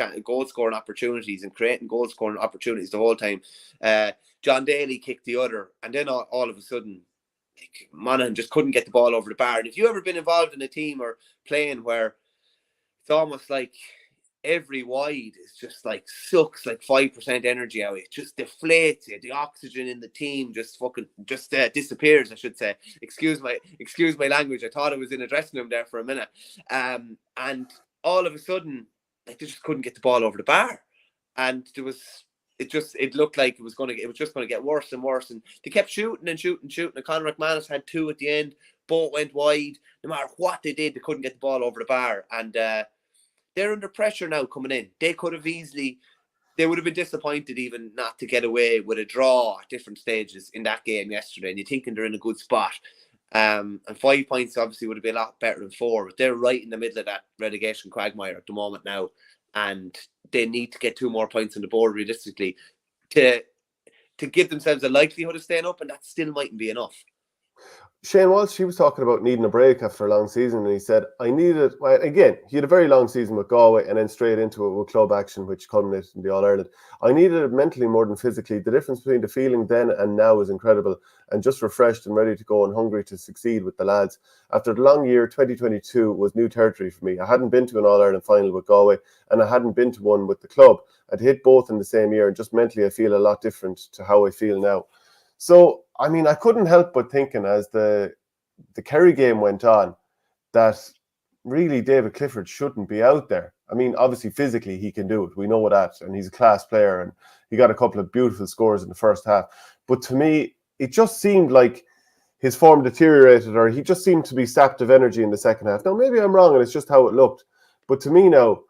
opportunities and creating goal scoring opportunities the whole time. John Daly kicked the other, and then all of a sudden, Monaghan just couldn't get the ball over the bar. And if you've ever been involved in a team or playing where it's almost like every wide is just like sucks like 5% energy out, it just deflates you. The oxygen in the team just disappears, I should say. Excuse my language. I thought I was in a dressing room there for a minute. And all of a sudden, like, they just couldn't get the ball over the bar, and it looked like it was just going to get worse and worse. And they kept shooting. And Conor McManus had 2 at the end. Both went wide. No matter what they did, they couldn't get the ball over the bar. And they're under pressure now coming in. They would have been disappointed even not to get away with a draw at different stages in that game yesterday. And you're thinking they're in a good spot. And 5 points obviously would have been a lot better than 4. But they're right in the middle of that relegation quagmire at the moment now. And they need to get 2 more points on the board realistically to give themselves a likelihood of staying up, and that still mightn't be enough. Shane Walsh, he was talking about needing a break after a long season, and he said, again, he had a very long season with Galway and then straight into it with club action, which culminated in the All-Ireland. I needed it mentally more than physically. The difference between the feeling then and now is incredible, and just refreshed and ready to go and hungry to succeed with the lads. After the long year, 2022 was new territory for me. I hadn't been to an All-Ireland final with Galway, and I hadn't been to one with the club. I'd hit both in the same year, and just mentally I feel a lot different to how I feel now. So, I mean, I couldn't help but thinking as the Kerry game went on that really David Clifford shouldn't be out there. I mean, obviously physically he can do it. We know that, and he's a class player, and he got a couple of beautiful scores in the first half. But to me, it just seemed like his form deteriorated, or he just seemed to be sapped of energy in the second half. Now, maybe I'm wrong, and it's just how it looked. But to me now,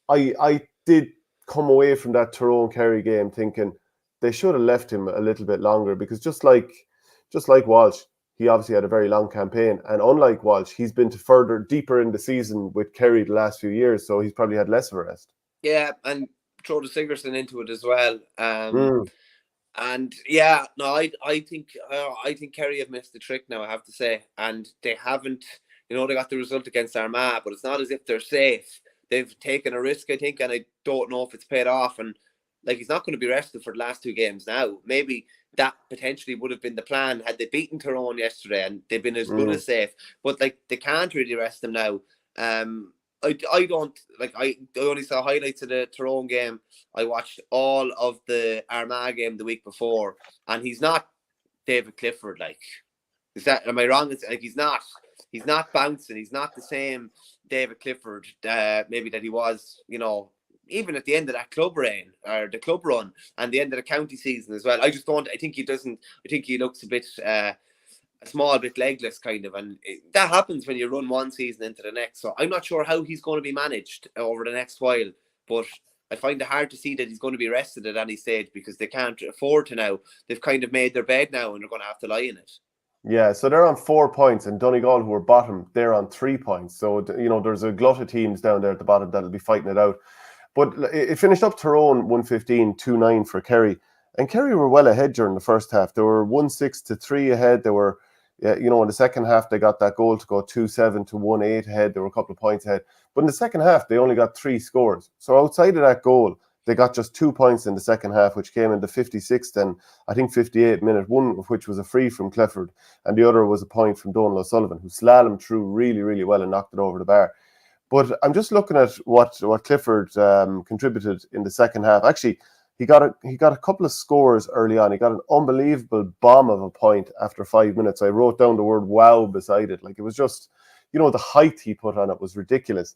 I did come away from that Tyrone Kerry game thinking they should have left him a little bit longer, because just like Walsh, he obviously had a very long campaign, and unlike Walsh, he's been to further deeper in the season with Kerry the last few years, so he's probably had less of a rest. Yeah, and throw the Sigerson into it as well. Mm. And yeah, no, I think Kerry have missed the trick now, I have to say, and they haven't. You know, they got the result against Armagh, but it's not as if they're safe. They've taken a risk, I think, and I don't know if it's paid off. And like, he's not going to be rested for the last two games now. Maybe that potentially would have been the plan had they beaten Tyrone yesterday and they've been as good as safe. But like, they can't really rest him now. I don't like. I only saw highlights of the Tyrone game. I watched all of the Armagh game the week before, and he's not David Clifford. Like, am I wrong? It's like he's not bouncing. He's not the same David Clifford maybe that he was, you know, even at the end of that club reign or the club run and the end of the county season as well. I just don't. I think he doesn't. I think he looks a bit. A small bit legless, kind of, and that happens when you run one season into the next. So I'm not sure how he's going to be managed over the next while, but I find it hard to see that he's going to be rested at any stage because they can't afford to now. They've kind of made their bed now and they're going to have to lie in it. Yeah, so they're on 4 points, and Donegal, who are bottom, they're on 3 points. So, you know, there's a glut of teams down there at the bottom that'll be fighting it out. But it finished up Tyrone 115, 2-9 for Kerry. And Kerry were well ahead during the first half. They were 1-6 to 3 ahead. They were, you know, in the second half, they got that goal to go 2-7 to 1-8 ahead. They were a couple of points ahead. But in the second half, they only got 3 scores. So outside of that goal, they got just 2 points in the second half, which came in the 56th and I think 58th minute, one of which was a free from Clifford, and the other was a point from Donal O'Sullivan, who slalomed through really, really well and knocked it over the bar. But I'm just looking at what Clifford contributed in the second half. Actually, he got a couple of scores early on. He got an unbelievable bomb of a point after 5 minutes. I wrote down the word "wow" beside it. Like, it was just, you know, the height he put on it was ridiculous.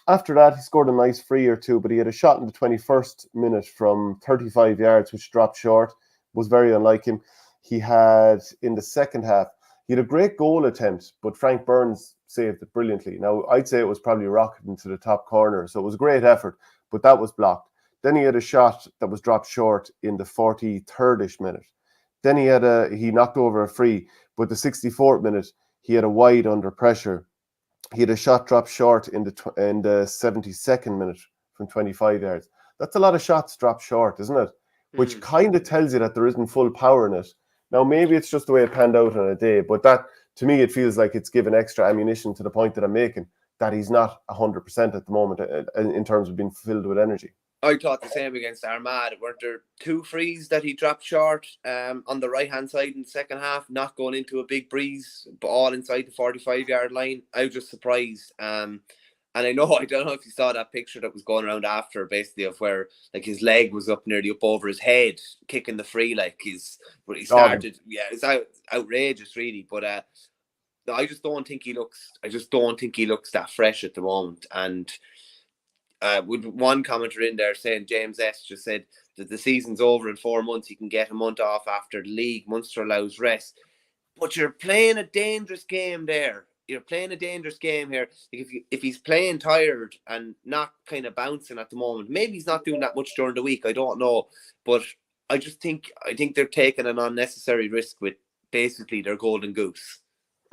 After that, he scored a nice free or two, but he had a shot in the 21st minute from 35 yards, which dropped short. Was very unlike him. He had, in the second half, he had a great goal attempt, but Frank Burns saved it brilliantly. Now, I'd say it was probably rocketed into the top corner, so it was a great effort, but that was blocked. Then he had a shot that was dropped short in the 43rd-ish minute. Then he knocked over a free, but the 64th minute, he had a wide under pressure. He had a shot dropped short in the 72nd minute from 25 yards. That's a lot of shots dropped short, isn't it? Which kind of tells you that there isn't full power in it. Now, maybe it's just the way it panned out on a day, but that, to me, it feels like it's given extra ammunition to the point that I'm making, that he's not 100% at the moment in terms of being filled with energy. I thought the same against Armagh. Weren't there 2 frees that he dropped short on the right-hand side in the second half, not going into a big breeze, but all inside the 45-yard line? I was just surprised. And I don't know if you saw that picture that was going around after, basically, of where like his leg was nearly up over his head, kicking the free, like he started. Yeah, it's outrageous, really. But I just don't think he looks. I just don't think he looks that fresh at the moment. And with one commenter in there saying, James S just said that the season's over in 4 months. You can get a month off after the league. Munster allows rest, but you're playing a dangerous game there. You're playing a dangerous game here. If he's playing tired and not kind of bouncing at the moment, maybe he's not doing that much during the week. I don't know, but I think they're taking an unnecessary risk with basically their golden goose.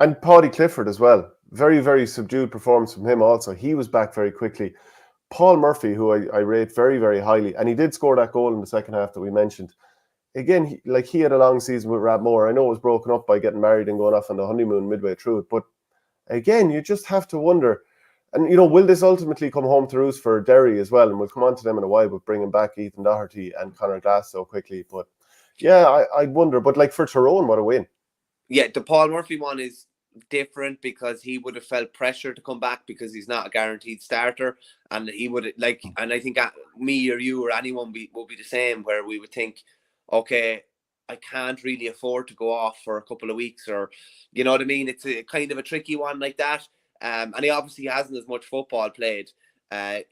And Paddy Clifford as well. Very, very subdued performance from him also. He was back very quickly. Paul Murphy, who I rate very, very highly, and he did score that goal in the second half that we mentioned. Again, he had a long season with Radmore. I know it was broken up by getting married and going off on the honeymoon midway through it, but again, you just have to wonder, and you know, will this ultimately come home to roost for Derry as well? And we'll come on to them in a while with bringing back Ethan Doherty and Conor Glass so quickly. But yeah, I wonder. But like, for Tyrone, what a win. Yeah, the Paul Murphy one is different because he would have felt pressure to come back because he's not a guaranteed starter, and he would and I think me or you or anyone would be the same, where we would think, okay, I can't really afford to go off for a couple of weeks, or you know what I mean. It's a kind of a tricky one like that, and he obviously hasn't as much football played.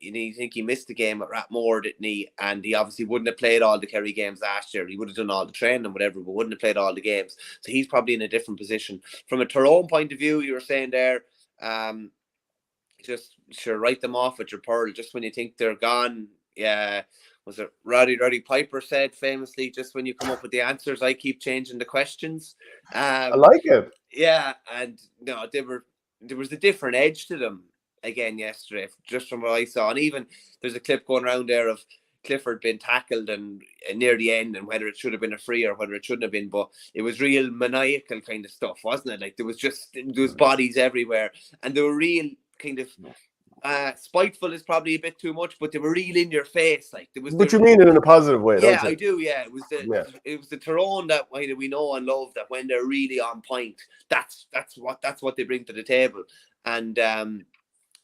You think he missed the game at Rathmore, didn't he? And he obviously wouldn't have played all the Kerry games last year. He would have done all the training and whatever, but wouldn't have played all the games. So he's probably in a different position. From a Tyrone point of view, you were saying there, just sure write them off at your pearl. Just when you think they're gone, yeah. Was it Roddy Piper said famously, just when you come up with the answers, I keep changing the questions. I like it. Yeah, and no, there was a different edge to them again yesterday, just from what I saw. And even there's a clip going around there of Clifford being tackled and near the end, and whether it should have been a free or whether it shouldn't have been, but it was real maniacal kind of stuff, wasn't it? Like there was bodies everywhere, and they were real kind of spiteful is probably a bit too much, but they were real in your face. Like there was. But you mean it in a positive way, yeah, don't you? I do. Yeah, it was the Tyrone that we know and love, that when they're really on point, that's what they bring to the table. And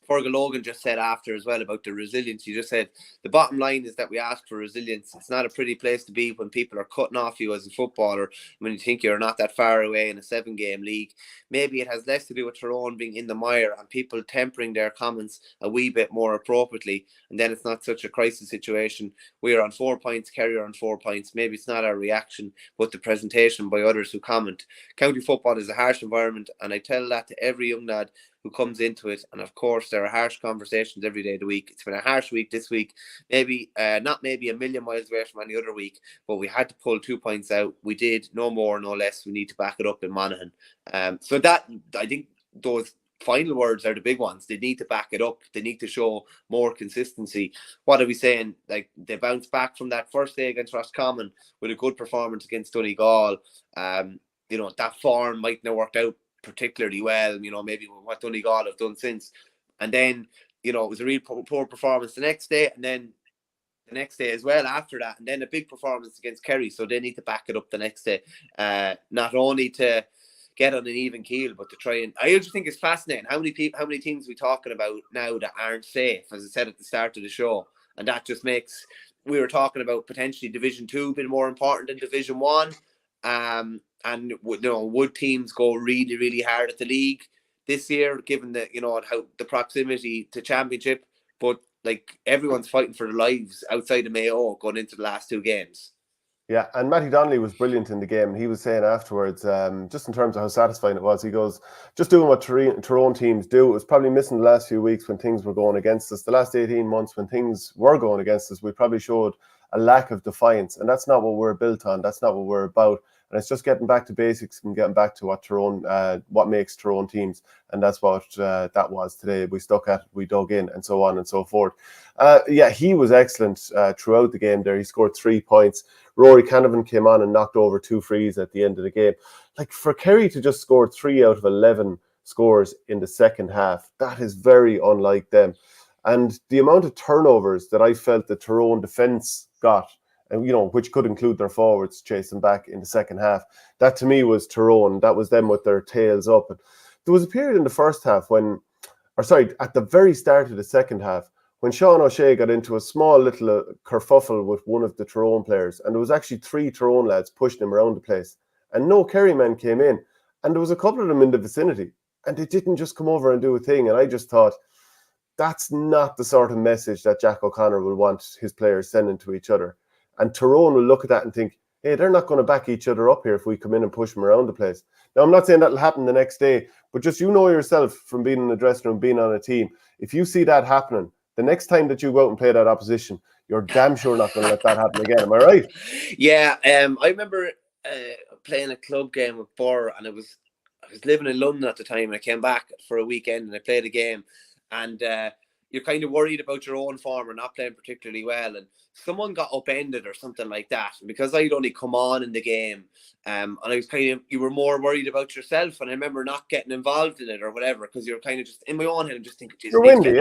Fergal Logan just said after as well about the resilience. He just said the bottom line is that we ask for resilience. It's not a pretty place to be when people are cutting off you as a footballer, when you think you're not that far away in a 7-game league. Maybe it has less to do with Tyrone being in the mire and people tempering their comments a wee bit more appropriately, and then it's not such a crisis situation. We are on 4 points, Kerry are on 4 points. Maybe it's not our reaction, but the presentation by others who comment. County football is a harsh environment, and I tell that to every young lad who comes into it. And of course, there are harsh conversations every day of the week. It's been a harsh week this week. Maybe not maybe a million miles away from any other week, but we had to pull 2 points out. We did, no more, no less. We need to back it up in Monaghan. So that, I think those final words are the big ones. They need to back it up. They need to show more consistency. What are we saying? Like, they bounced back from that first day against Roscommon with a good performance against Donegal. That form might not have worked out particularly well, maybe what Donegal have done since. And then, it was a real poor performance the next day, and then the next day as well after that, and then a big performance against Kerry. So they need to back it up the next day, not only to get on an even keel, but to try and. I just think it's fascinating how many teams we talking about now that aren't safe, as I said at the start of the show, and that just makes. We were talking about potentially Division 2 being more important than Division 1. And would teams go really, really hard at the league this year, given that how the proximity to Championship? But like, everyone's fighting for their lives outside of Mayo going into the last 2 games. Yeah, and Matty Donnelly was brilliant in the game. And he was saying afterwards, just in terms of how satisfying it was, he goes, just doing what Tyrone teams do. It was probably missing the last few weeks when things were going against us. The last 18 months when things were going against us, we probably showed a lack of defiance. And that's not what we're built on. That's not what we're about. And it's just getting back to basics and getting back to what makes Tyrone teams. And that's what that was today. We stuck at it, we dug in, and so on and so forth. He was excellent throughout the game there. He scored 3 points. Rory Canavan came on and knocked over 2 frees at the end of the game. Like, for Kerry to just score 3 out of 11 scores in the second half, that is very unlike them. And the amount of turnovers that I felt the Tyrone defence got, and which could include their forwards chasing back in the second half, that to me was Tyrone. That was them with their tails up. And there was a period in the first half at the very start of the second half, when Sean O'Shea got into a small little kerfuffle with one of the Tyrone players, and there was actually 3 Tyrone lads pushing him around the place, and no Kerry men came in, and there was a couple of them in the vicinity, and they didn't just come over and do a thing. And I just thought, that's not the sort of message that Jack O'Connor will want his players sending to each other. And Tyrone will look at that and think, hey, they're not going to back each other up here if we come in and push them around the place. Now, I'm not saying that'll happen the next day, but just yourself from being in the dressing room, being on a team, if you see that happening, the next time that you go out and play that opposition, you're damn sure not going to let that happen again. Am I right? Yeah, I remember playing a club game with Burr, and I was living in London at the time, and I came back for a weekend and I played a game, and you're kind of worried about your own form or not playing particularly well, and someone got upended or something like that. And because I'd only come on in the game, and I was you were more worried about yourself, and I remember not getting involved in it or whatever, because you're kind of just in my own head and just thinking, you're windy,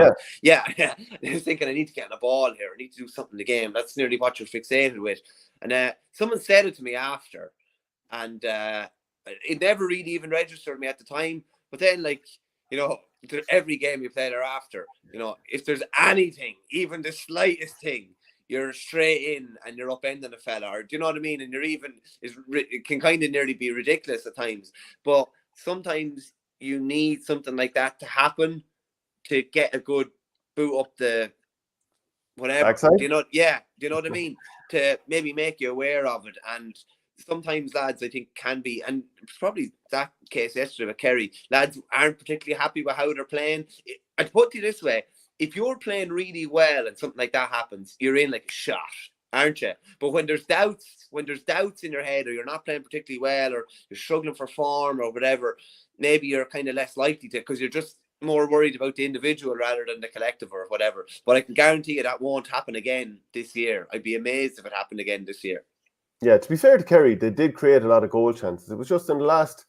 yeah. I was thinking, I need to get on the ball here, I need to do something in the game. That's nearly what you're fixated with. And someone said it to me after, and it never really even registered with me at the time. But then, every game you play thereafter, if there's anything, even the slightest thing, you're straight in and you're upending a fella, or do you know what I mean? And it can kind of nearly be ridiculous at times. But sometimes you need something like that to happen to get a good boot up the whatever. Backside? Do you know? Yeah, do you know what I mean? To maybe make you aware of it. And sometimes lads, I think, can be, and it's probably that case yesterday with Kerry, lads aren't particularly happy with how they're playing. I'd put it this way: if you're playing really well and something like that happens, you're in like a shot, aren't you? But when there's doubts in your head, or you're not playing particularly well, or you're struggling for form or whatever, maybe you're kind of less likely to, because you're just more worried about the individual rather than the collective or whatever. But I can guarantee you that won't happen again this year. I'd be amazed if it happened again this year. Yeah, to be fair to Kerry, they did create a lot of goal chances. It was just in the last,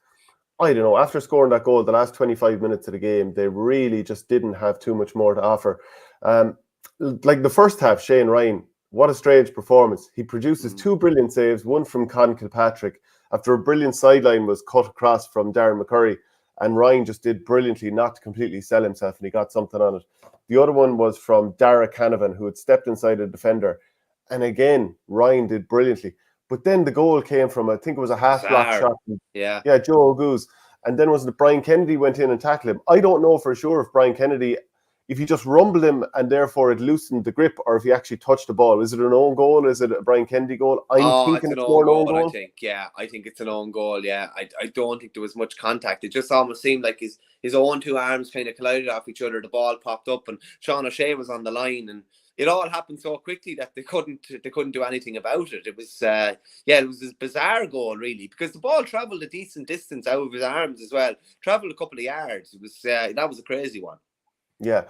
I don't know, after scoring that goal, the last 25 minutes of the game, they really just didn't have too much more to offer. Like the first half, Shane Ryan, what a strange performance. He produces two brilliant saves, one from Con Kilpatrick, after a brilliant sideline was cut across from Darren McCurry, and Ryan just did brilliantly not to completely sell himself, and he got something on it. The other one was from Dara Canavan, who had stepped inside a defender, and again, Ryan did brilliantly. But then the goal came from, I think it was a half-block shot. Yeah, Joe O'Goose. And then was it Brian Kennedy went in and tackled him? I don't know for sure if Brian Kennedy, if he just rumbled him and therefore it loosened the grip, or if he actually touched the ball. Is it an own goal? Is it a Brian Kennedy goal? I'm thinking it's more an own goal. I think. Yeah, I think it's an own goal. Yeah, I don't think there was much contact. It just almost seemed like his own two arms kind of collided off each other. The ball popped up, and Sean O'Shea was on the line, and it all happened so quickly that they couldn't do anything about it. It was it was this bizarre goal really, because the ball travelled a decent distance out of his arms as well. Travelled a couple of yards. It was that was a crazy one. Yeah.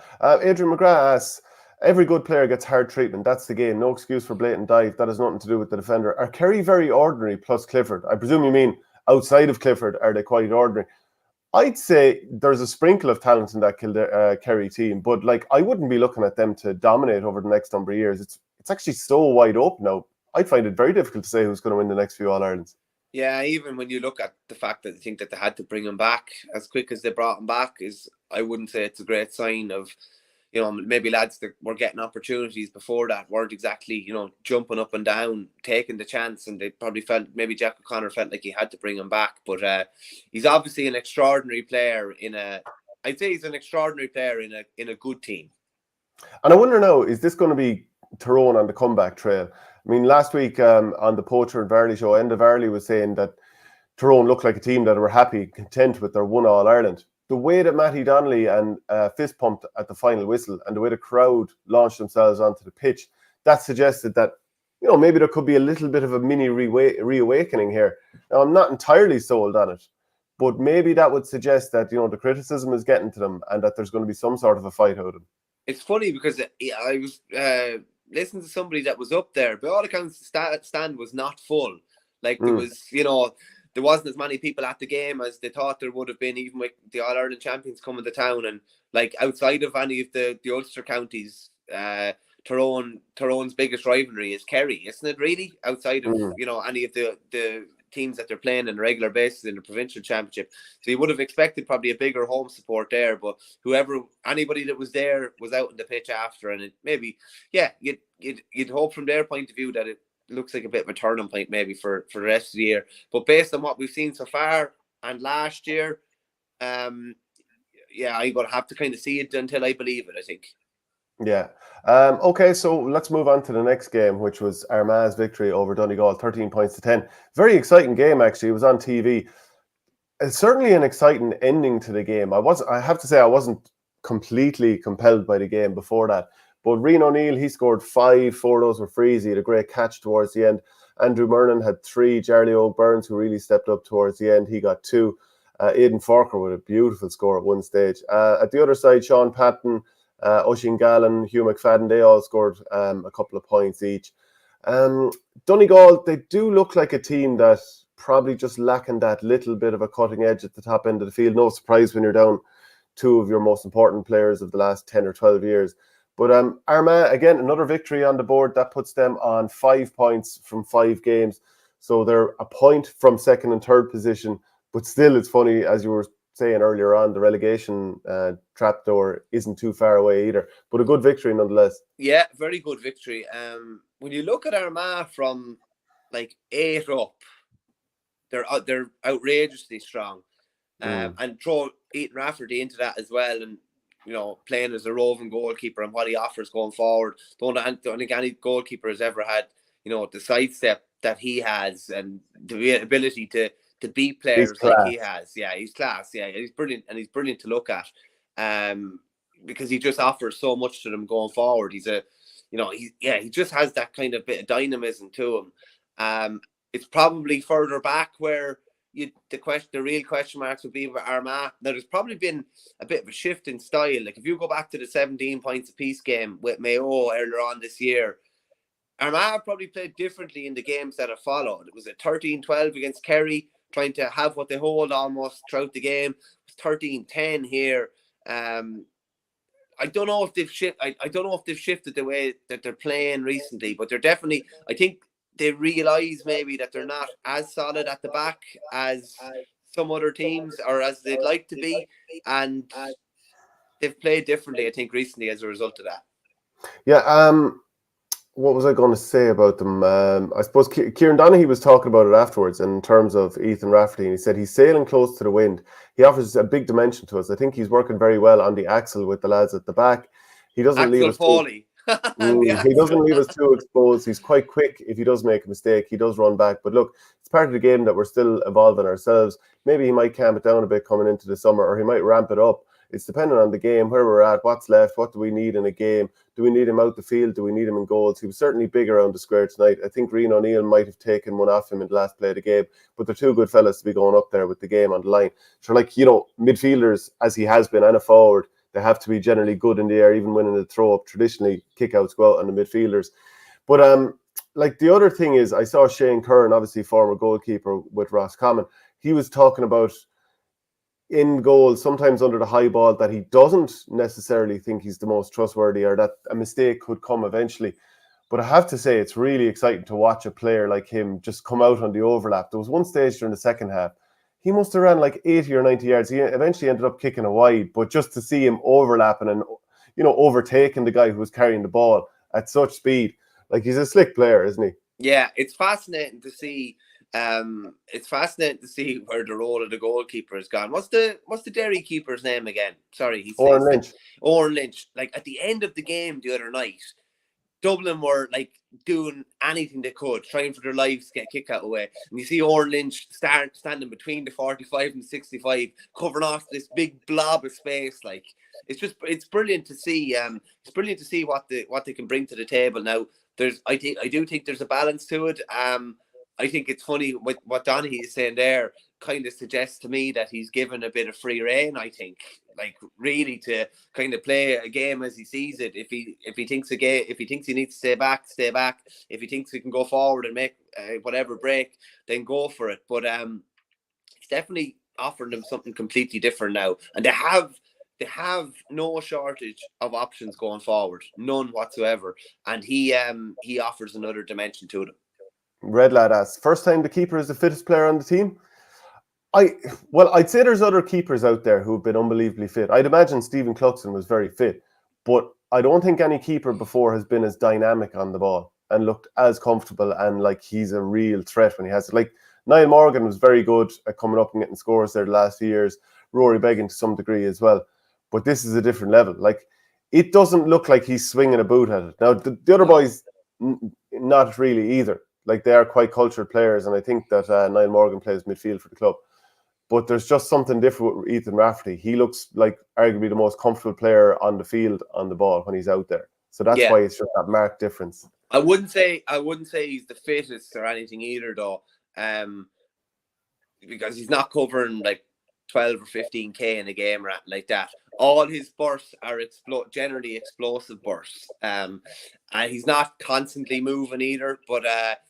Adrian McGrath asks, every good player gets hard treatment. That's the game. No excuse for blatant dive. That has nothing to do with the defender. Are Kerry very ordinary plus Clifford? I presume you mean outside of Clifford, are they quite ordinary? I'd say there's a sprinkle of talent in that Kerry team, but like I wouldn't be looking at them to dominate over the next number of years. It's actually so wide open now. I'd find it very difficult to say who's going to win the next few All-Irelands. Yeah, even when you look at the fact that I think that they had to bring him back as quick as they brought him back, I wouldn't say it's a great sign of, maybe lads that were getting opportunities before that weren't exactly, jumping up and down, taking the chance, and they probably felt, maybe Jack O'Connor felt like he had to bring him back. But he's obviously an extraordinary player I'd say he's an extraordinary player in a good team. And I wonder now, is this going to be Tyrone on the comeback trail? I mean, last week on the Poacher and Varley show, Enda Varley was saying that Tyrone looked like a team that were happy, content with their one All-Ireland. The way that Matty Donnelly and fist pumped at the final whistle, and the way the crowd launched themselves onto the pitch, that suggested that, maybe there could be a little bit of a mini reawakening here. Now, I'm not entirely sold on it, but maybe that would suggest that, the criticism is getting to them and that there's going to be some sort of a fight out of them. It's funny because I was listening to somebody that was up there. By all accounts, the stand was not full. Like there was, there wasn't as many people at the game as they thought there would have been, even with the All-Ireland champions coming to town. And like outside of any of the Ulster counties, Tyrone's biggest rivalry is Kerry, isn't it really? Outside of, any of the teams that they're playing on a regular basis in the provincial championship. So you would have expected probably a bigger home support there, but anybody that was there was out on the pitch after, and it maybe, you'd hope from their point of view that it looks like a bit of a turning point maybe for the rest of the year. But based on what we've seen so far and last year, I'm going to have to kind of see it until I believe it, I think. Yeah. Okay, so let's move on to the next game, which was Armagh's victory over Donegal, 13 points to 10. Very exciting game, actually. It was on TV. It's certainly an exciting ending to the game. I have to say, I wasn't completely compelled by the game before that. But Rian O'Neill, he scored 5, 4 of those were frees. He had a great catch towards the end. Andrew Murnan had 3. Jarly O'Burns, who really stepped up towards the end, he got 2. Aidan Forker with a beautiful score at one stage. At the other side, Sean Patton, Oisin Gallen, Hugh McFadden, they all scored a couple of points each. Donegal, they do look like a team that probably just lacking that little bit of a cutting edge at the top end of the field. No surprise when you're down 2 of your most important players of the last 10 or 12 years. But Armagh, again, another victory on the board. That puts them on 5 points from 5 games. So they're a point from second and third position. But still, it's funny, as you were saying earlier on, the relegation trapdoor isn't too far away either. But a good victory nonetheless. Yeah, very good victory. When you look at Armagh from like 8 up, they're outrageously strong. And throw Ethan Rafferty into that as well. And playing as a roving goalkeeper and what he offers going forward. Don't think any goalkeeper has ever had, the sidestep that he has and the ability to beat players like he has. Yeah, he's class. Yeah, he's brilliant, and he's brilliant to look at. Because he just offers so much to them going forward. He's he just has that kind of bit of dynamism to him. It's probably further back where the real question marks would be with Armagh. Now, there's probably been a bit of a shift in style. Like, if you go back to the 17 points apiece game with Mayo earlier on this year, Armagh probably played differently in the games that have followed. It was a 13-12 against Kerry, trying to have what they hold almost throughout the game. It was 13-10 here. I don't know if they've shifted the way that they're playing recently, but they're definitely, I think they realise maybe that they're not as solid at the back as some other teams, or as they'd like to be, and they've played differently, I think, recently as a result of that. Yeah, what was I going to say about them? I suppose Kieran Donaghy was talking about it afterwards in terms of Ethan Rafferty, and he said he's sailing close to the wind. He offers a big dimension to us. I think he's working very well on the axle with the lads at the back. He doesn't leave us he doesn't leave us too exposed. He's quite quick. If he does make a mistake, he does run back. But look, it's part of the game that we're still evolving ourselves. Maybe he might calm it down a bit coming into the summer, or he might ramp it up. It's dependent on the game, where we're at, what's left, what do we need in a game. Do we need him out the field? Do we need him in goals? He was certainly big around the square tonight. I think Rian O'Neill might have taken one off him in the last play of the game, but they're two good fellas to be going up there with the game on the line. So, midfielders, as he has been, and a forward, they have to be generally good in the air, even winning the throw-up. Traditionally, kick-outs go out on the midfielders. But, the other thing is, I saw Shane Curran, obviously former goalkeeper with Roscommon. He was talking about in goal, sometimes under the high ball, that he doesn't necessarily think he's the most trustworthy, or that a mistake could come eventually. But I have to say, it's really exciting to watch a player like him just come out on the overlap. There was one stage during the second half, he must have ran like 80 or 90 yards. He eventually ended up kicking a wide, but just to see him overlapping and, overtaking the guy who was carrying the ball at such speed, he's a slick player, isn't he? Yeah, it's fascinating to see. It's fascinating to see where the role of the goalkeeper has gone. What's the Derry keeper's name again? Sorry, he's Oran Lynch. Oran Lynch. At the end of the game the other night, Dublin were doing anything they could, trying for their lives to get a kick out away. And you see Oran Lynch standing between the 45 and 65, covering off this big blob of space. It's brilliant to see. It's brilliant to see what they can bring to the table now. I do think there's a balance to it. I think it's funny what Donaghy is saying there. Kind of suggests to me that he's given a bit of free rein. I think, really to kind of play a game as he sees it. If he thinks he needs to stay back, stay back. If he thinks he can go forward and make whatever break, then go for it. But it's definitely offering them something completely different now, and they have no shortage of options going forward, none whatsoever. And he offers another dimension to them. Red Lad asks, first time the keeper is the fittest player on the team? I'd say there's other keepers out there who've been unbelievably fit. I'd imagine Stephen Cluxton was very fit, but I don't think any keeper before has been as dynamic on the ball and looked as comfortable and like he's a real threat when he has it. Niall Morgan was very good at coming up and getting scores there the last few years. Rory Beggan to some degree as well. But this is a different level. It doesn't look like he's swinging a boot at it. Now, the other boys, not really either. They are quite cultured players, and I think that Niall Morgan plays midfield for the club. But there's just something different with Ethan Rafferty. He looks like arguably the most comfortable player on the field on the ball when he's out there. So that's why it's just that marked difference. I wouldn't say he's the fittest or anything either, though, because he's not covering 12 or 15k in a game or anything like that. All his bursts are generally explosive bursts. And he's not constantly moving either, but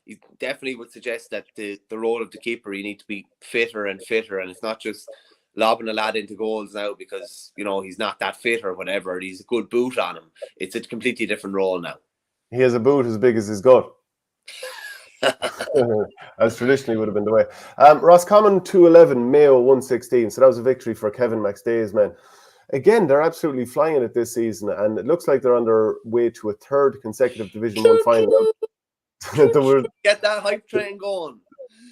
he definitely would suggest that the role of the keeper, you need to be fitter and fitter, and it's not just lobbing a lad into goals now because he's not that fit or whatever. He's a good boot on him. It's a completely different role now. He has a boot as big as his gut. As traditionally would have been the way. Roscommon 2-11, Mayo 1-16. So that was a victory for Kevin McStay's men. Again, they're absolutely flying it this season, and it looks like they're on their way to a third consecutive Division 1 final. Get that hype train going.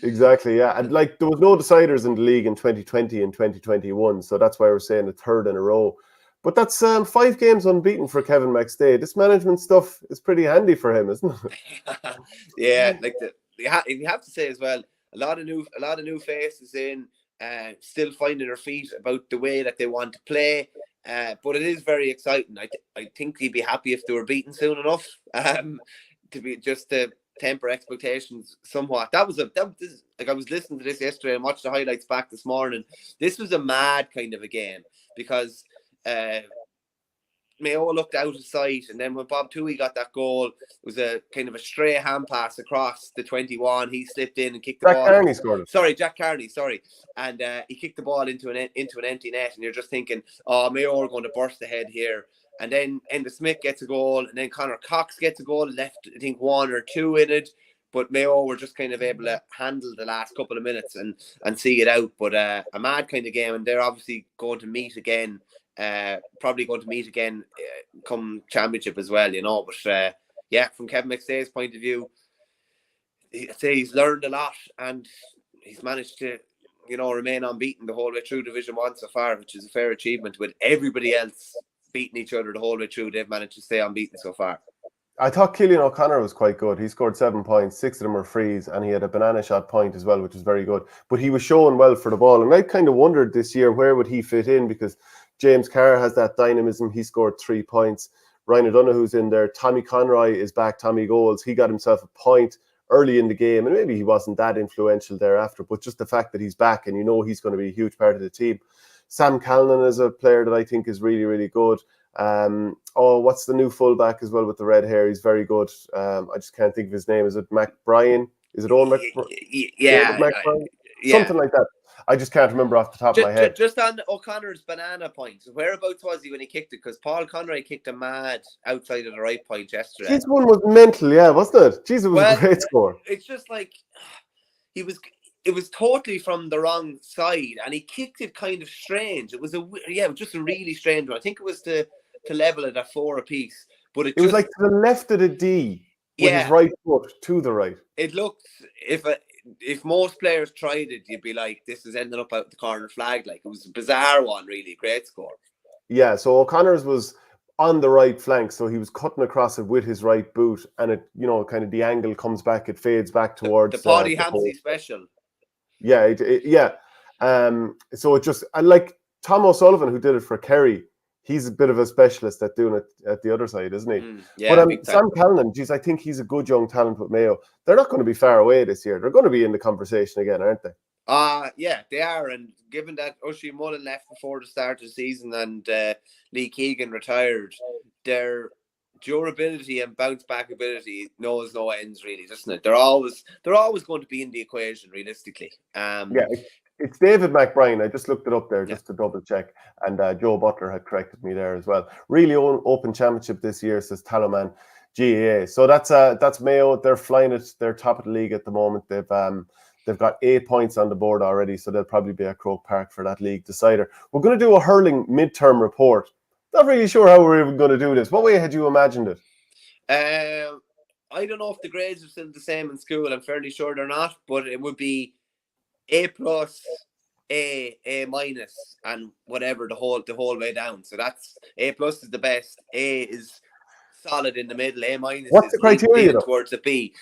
Exactly, yeah. And there was no deciders in the league in 2020 and 2021, so that's why we're saying a third in a row. But that's 5 games unbeaten for Kevin McStay. This management stuff is pretty handy for him, isn't it? Yeah, like you have to say as well, a lot of new faces in, still finding their feet about the way that they want to play. But it is very exciting. I think he'd be happy if they were beaten soon enough. To be just to temper expectations somewhat. That was like, I was listening to this yesterday and watched the highlights back this morning. This was a mad kind of a game because Mayo looked out of sight, and then when Bob Toohey got that goal, it was a kind of a stray hand pass across the 21. He slipped in and kicked the ball. Carney scored it. Sorry, Jack Carney. Sorry, and he kicked the ball into an empty net, and you're just thinking, oh, Mayo are going to burst ahead here. And then Enda Smith gets a goal, and then Connor Cox gets a goal. Left, I think, 1 or 2 in it, but Mayo were just kind of able to handle the last couple of minutes and see it out. But a mad kind of game, and they're obviously going to meet again. Probably going to meet again come championship as well, you know. But yeah, from Kevin McStay's point of view, I'd say he's learned a lot, and he's managed to, you know, remain unbeaten the whole way through Division 1 so far, which is a fair achievement. With everybody else beating each other the whole way through, they've managed to stay unbeaten so far. I thought Cillian O'Connor was quite good. He scored 7 points, 6 of them were frees, and he had a banana shot point as well, which was very good. But he was showing well for the ball, and I kind of wondered this year, where would he fit in, because James Carr has that dynamism. He scored 3 points. Ryan O'Donoghue's in there. Tommy Conroy is back. Tommy Goals. He got himself a point early in the game, and maybe he wasn't that influential thereafter, but just the fact that he's back and you know he's going to be a huge part of the team. Sam Callan is a player that I think is really, really good. What's the new fullback as well with the red hair? He's very good. I just can't think of his name. Is it McBrien? Is it Owen McBrien? Yeah, something like that. I just can't remember off the top of my head. Just on O'Connor's banana point, whereabouts was he when he kicked it? Because Paul Conroy kicked a mad outside of the right point yesterday. His one was mental, yeah, wasn't it? Jeez, it was a great score. It's just like it was totally from the wrong side, and he kicked it kind of strange. It was just a really strange one. I think it was to level it at 4 apiece, but it was like to the left of the D with his right foot to the right. It looked, if most players tried it, you'd be like, this is ending up out the corner flag. Like, it was a bizarre one, really. Great score. Yeah, so O'Connor's was on the right flank, so he was cutting across it with his right boot, and it, you know, kind of the angle comes back, it fades back towards the Paddy Hampsey special. Yeah, so it just, and like Tom O'Sullivan, who did it for Kerry, he's a bit of a specialist at doing it at the other side, isn't he? But Sam Callan, I think he's a good young talent with Mayo. They're not going to be far away this year. They're going to be in the conversation again, aren't they? Yeah, they are. And given that Oisin Mullen left before the start of the season and Lee Keegan retired, their durability and bounce back ability knows no ends, really, doesn't it? They're always going to be in the equation, realistically. It's David McBrien. I just looked it up there just to double check, and Joe Butler had corrected me there as well. Really open championship this year, says Talaman GAA. So that's Mayo. They're flying it. They're top of the league at the moment. They've got 8 points on the board already, so they'll probably be at Croke Park for that league decider. We're going to do a hurling midterm report. Not really sure how we're even going to do this. What way had you imagined it? I don't know if the grades are still the same in school. I'm fairly sure they're not, but it would be A+, A minus, and whatever the whole way down. So that's A+ is the best. A is solid in the middle. A minus What's is the criteria towards a B.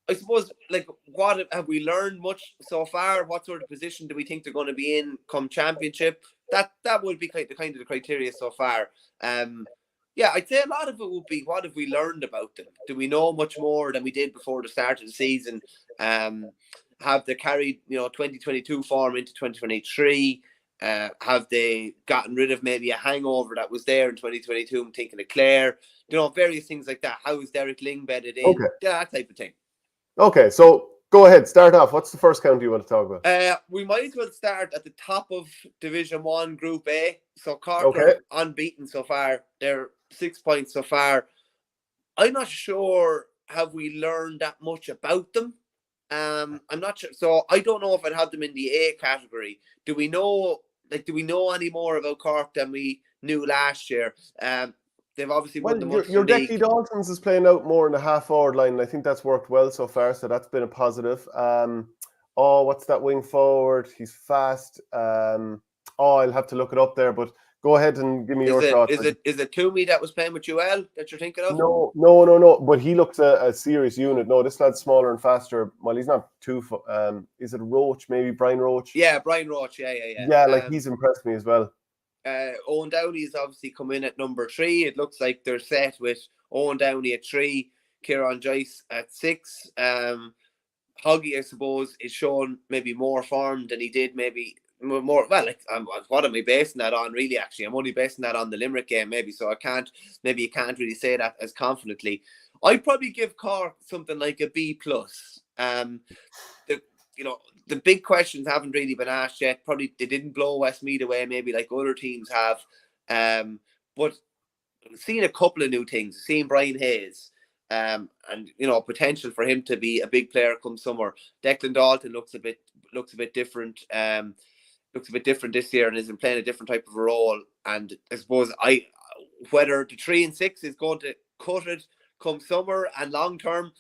I suppose, like, what have we learned much so far? What sort of position do we think they're going to be in come championship? That would be kind of the criteria so far. I'd say a lot of it would be, what have we learned about them? Do we know much more than we did before the start of the season? Have they carried 2022 form into 2023? Have they gotten rid of maybe a hangover that was there in 2022? I'm thinking of Clare, various things like that. How is Derek Ling bedded in? Okay. That type of thing. Okay, so go ahead, start off. What's the first county you want to talk about? We might as well start at the top of Division 1, Group A. So Cork are unbeaten so far. They're 6 points so far. I'm not sure, have we learned that much about them? I'm not sure. So I don't know if I'd have them in the A category. Do we know any more about Cork than we knew last year? They've obviously won the Munster your League. Decky Daltons is playing out more in the half-forward line, and I think that's worked well so far, so that's been a positive. What's that wing forward? He's fast. I'll have to look it up there, but Go ahead and give me your thoughts. Is it Toomey that was playing with Joel that you're thinking of? No. But he looks a serious unit. No, this lad's smaller and faster. Well, he's not too. Is it Roach? Maybe Brian Roach. Yeah, Brian Roach. Yeah. Yeah, like he's impressed me as well. Owen Downey's obviously come in at number 3. It looks like they're set with Owen Downey at 3, Kieran Joyce at 6. Hoggy, I suppose, is showing maybe more form than he did maybe more. Well, what am I basing that on? Really, actually, I'm only basing that on the Limerick game, maybe. So maybe you can't really say that as confidently. I'd probably give Cork something like a B plus. The big questions haven't really been asked yet. Probably they didn't blow Westmeath away, maybe like other teams have. But seeing a couple of new things, seeing Brian Hayes, and potential for him to be a big player come summer. Declan Dalton looks a bit different. Looks a bit different this year and is playing a different type of a role. And I suppose whether the 3 and 6 is going to cut it come summer and long term,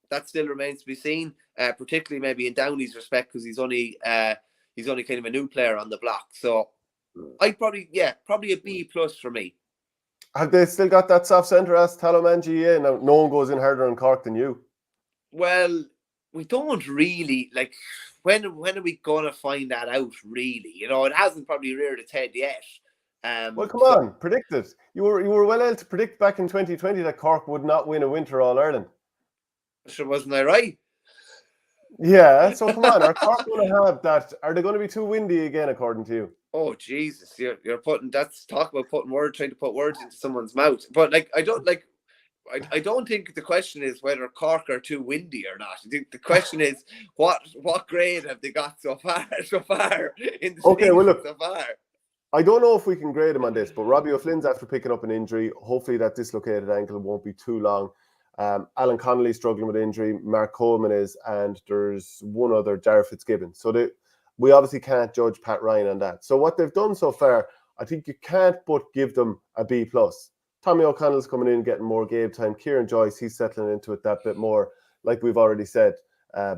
that still remains to be seen. Particularly maybe in Downey's respect, because he's only kind of a new player on the block. So I'd probably a B plus for me. Have they still got that soft centre as Talon GAA? Now, no one goes in harder on Cork than you. Well, we don't really, like, when are we going to find that out, really? It hasn't probably reared its head yet. Well, come on, predict it. You were well able to predict back in 2020 that Cork would not win a Winter All-Ireland. Sure, wasn't I right? Yeah, so come on, are Cork going to have that? Are they going to be too windy again, according to you? Oh, Jesus, you're putting, trying to put words into someone's mouth. But I don't think the question is whether Cork are too windy or not. I think the question is what grade have they got so far in the season well, look, so far. I don't know if we can grade him on this, but Robbie O'Flynn's after picking up an injury. Hopefully that dislocated ankle won't be too long. Alan Connolly struggling with injury, Mark Coleman is, and there's one other, Jared Fitzgibbon. So we obviously can't judge Pat Ryan on that. So what they've done so far, I think you can't but give them a B plus. Tommy O'Connell's coming in, getting more game time. Kieran Joyce, he's settling into it that bit more. Like we've already said,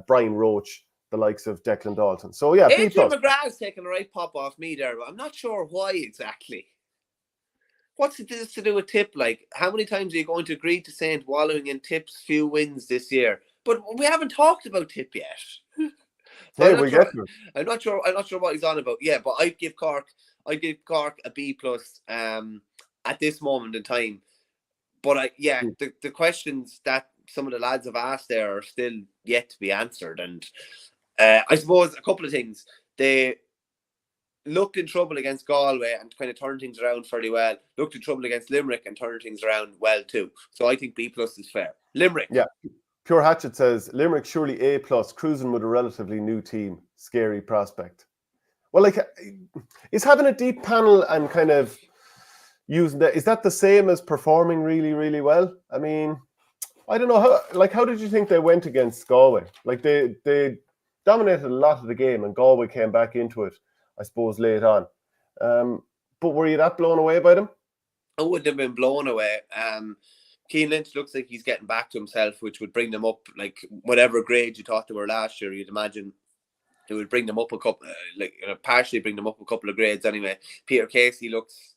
Brian Roach, the likes of Declan Dalton. So yeah, B plus. Adrian McGrath's taking the right pop off me there, but I'm not sure why exactly. What's it to do with Tip? Like, how many times are you going to agree to Saint wallowing in Tip's few wins this year? But we haven't talked about Tip yet. I'm not sure what he's on about. Yeah, but I'd give Cork a B plus at this moment in time. But the questions that some of the lads have asked there are still yet to be answered. And I suppose a couple of things. They looked in trouble against Galway and kind of turned things around fairly well. Looked in trouble against Limerick and turned things around well too. So I think B plus is fair. Limerick. Yeah. Pure Hatchet says, Limerick surely A plus, cruising with a relatively new team. Scary prospect. Well, like, is having a deep panel and kind of using that, is that the same as performing really, really well? I mean, I don't know. How did you think they went against Galway? Like, they dominated a lot of the game and Galway came back into it, I suppose, late on. But were you that blown away by them? I wouldn't have been blown away. Cian Lynch looks like he's getting back to himself, which would bring them up, like, whatever grade you thought they were last year, you'd imagine it would bring them up a couple, partially bring them up a couple of grades anyway. Peter Casey looks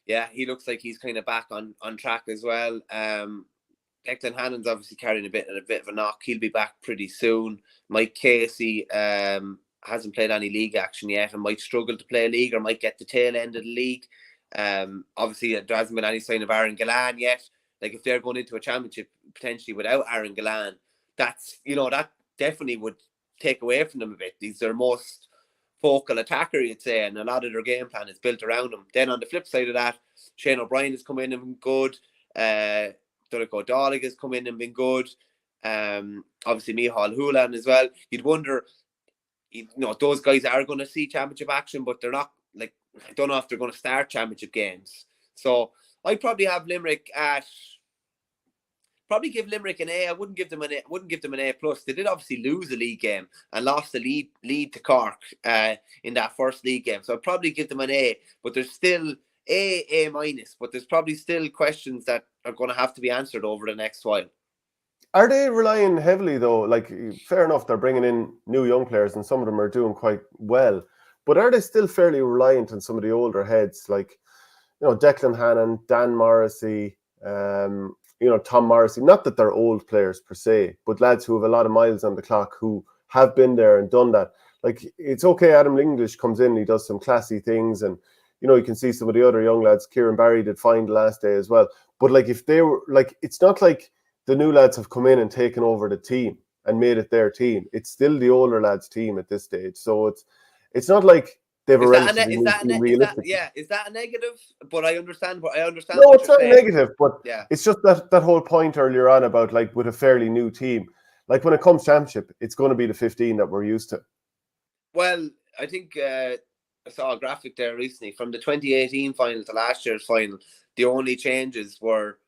like he's kind of back on track as well. Declan Hannon's obviously carrying a bit of a knock. He'll be back pretty soon. Mike Casey hasn't played any league action yet and might struggle to play a league or might get the tail end of the league. Obviously, there hasn't been any sign of Aaron Gillan yet. Like, if they're going into a championship potentially without Aaron Gillan, that definitely would take away from them a bit. He's their most focal attacker, you'd say, and a lot of their game plan is built around him. Then on the flip side of that, Shane O'Brien has come in and been good. Dunico Dollig has come in and been good. Obviously, Micheál Houlihan as well. You'd wonder, those guys are going to see championship action, but they're not, like, I don't know if they're going to start championship games. So I'd probably have Limerick probably give Limerick an A. I wouldn't give them an A plus. They did obviously lose a league game and lost the lead to Cork in that first league game. So I'd probably give them an A, but there's still A minus, but there's probably still questions that are going to have to be answered over the next while. Are they relying heavily though? Like, fair enough, they're bringing in new young players and some of them are doing quite well, but are they still fairly reliant on some of the older heads? Like, Declan Hannon, Dan Morrissey, Tom Morrissey. Not that they're old players per se, but lads who have a lot of miles on the clock who have been there and done that. Like, it's okay. Adam English comes in, he does some classy things, and you can see some of the other young lads. Kieran Barry did fine the last day as well. But like, if they were like, it's not like the new lads have come in and taken over the team and made it their team. It's still the older lads' team at this stage. So it's not like they've a relatively new team realistically. Is that a negative? But I understand. No, it's not negative. But yeah, it's just that whole point earlier on about, like, with a fairly new team. Like, when it comes championship, it's going to be the 15 that we're used to. Well, I think I saw a graphic there recently from the 2018 final to last year's final. The only changes were,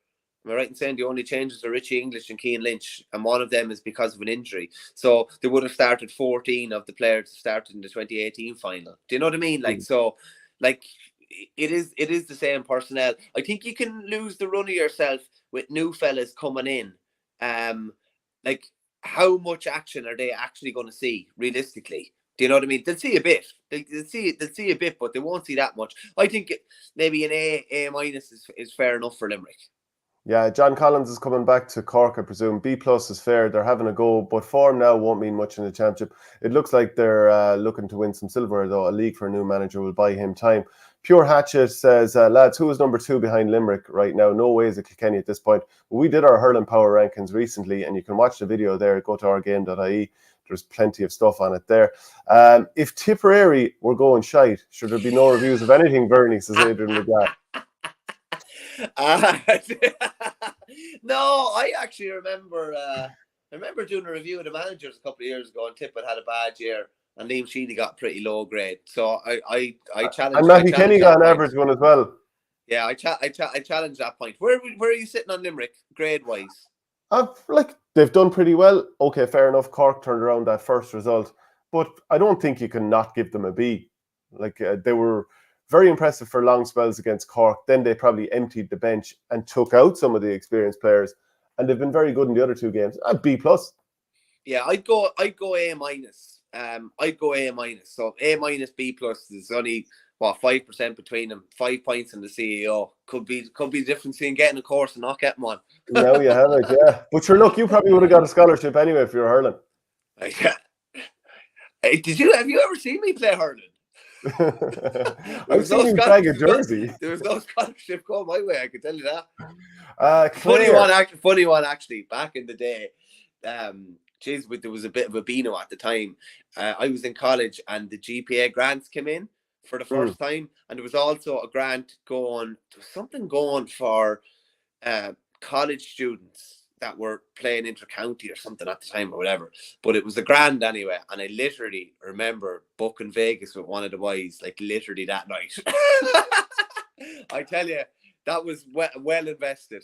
am I right in saying the only changes are Richie English and Cian Lynch, and one of them is because of an injury. So they would have started 14 of the players that started in the 2018 final. Do you know what I mean? Like, so, like, it is the same personnel. I think you can lose the run of yourself with new fellas coming in. Like, how much action are they actually going to see realistically? Do you know what I mean? They'll see a bit. They'll see a bit, but they won't see that much. I think maybe an A minus is fair enough for Limerick. Yeah, John Collins is coming back to Cork, I presume. B+ is fair. They're having a go, but form now won't mean much in the championship. It looks like they're looking to win some silver, though. A league for a new manager will buy him time. Pure Hatchet says, lads, who is number 2 behind Limerick right now? No way is it Kilkenny at this point. But we did our hurling power rankings recently, and you can watch the video there. Go to ourgame.ie. There's plenty of stuff on it there. If Tipperary were going shite, should there be no reviews of anything, Bernie, says Adrian McGrath. No, I actually remember doing a review of the managers a couple of years ago, and Tippett had a bad year, and Liam Sheedy got pretty low grade. So I challenged. And Matty Kenny got an average one as well. Yeah, I challenged that point. Where are you sitting on Limerick grade wise? Like, they've done pretty well. Okay, fair enough. Cork turned around that first result, but I don't think you can not give them a B. Like, they were very impressive for long spells against Cork. Then they probably emptied the bench and took out some of the experienced players, and they've been very good in the other 2 games. B+. Yeah, I'd go A minus. I'd go A minus. So A minus B+ is only 5% between them. 5 points in the CEO could be the difference between getting a course and not getting one. Now you have it, yeah. But sure, look, you probably would have got a scholarship anyway if you were hurling. Have you ever seen me play hurling? I've seen you tag a jersey. There was no scholarship going my way, I can tell you that. Funny one actually. Back in the day, there was a bit of a Beano at the time. I was in college, and the GPA grants came in for the first time, and there was also a grant going. There was something going for college students that were playing inter-county or something at the time or whatever, but it was a grand anyway, and I literally remember booking Vegas with one of the boys, like, literally that night. I tell you, that was well invested.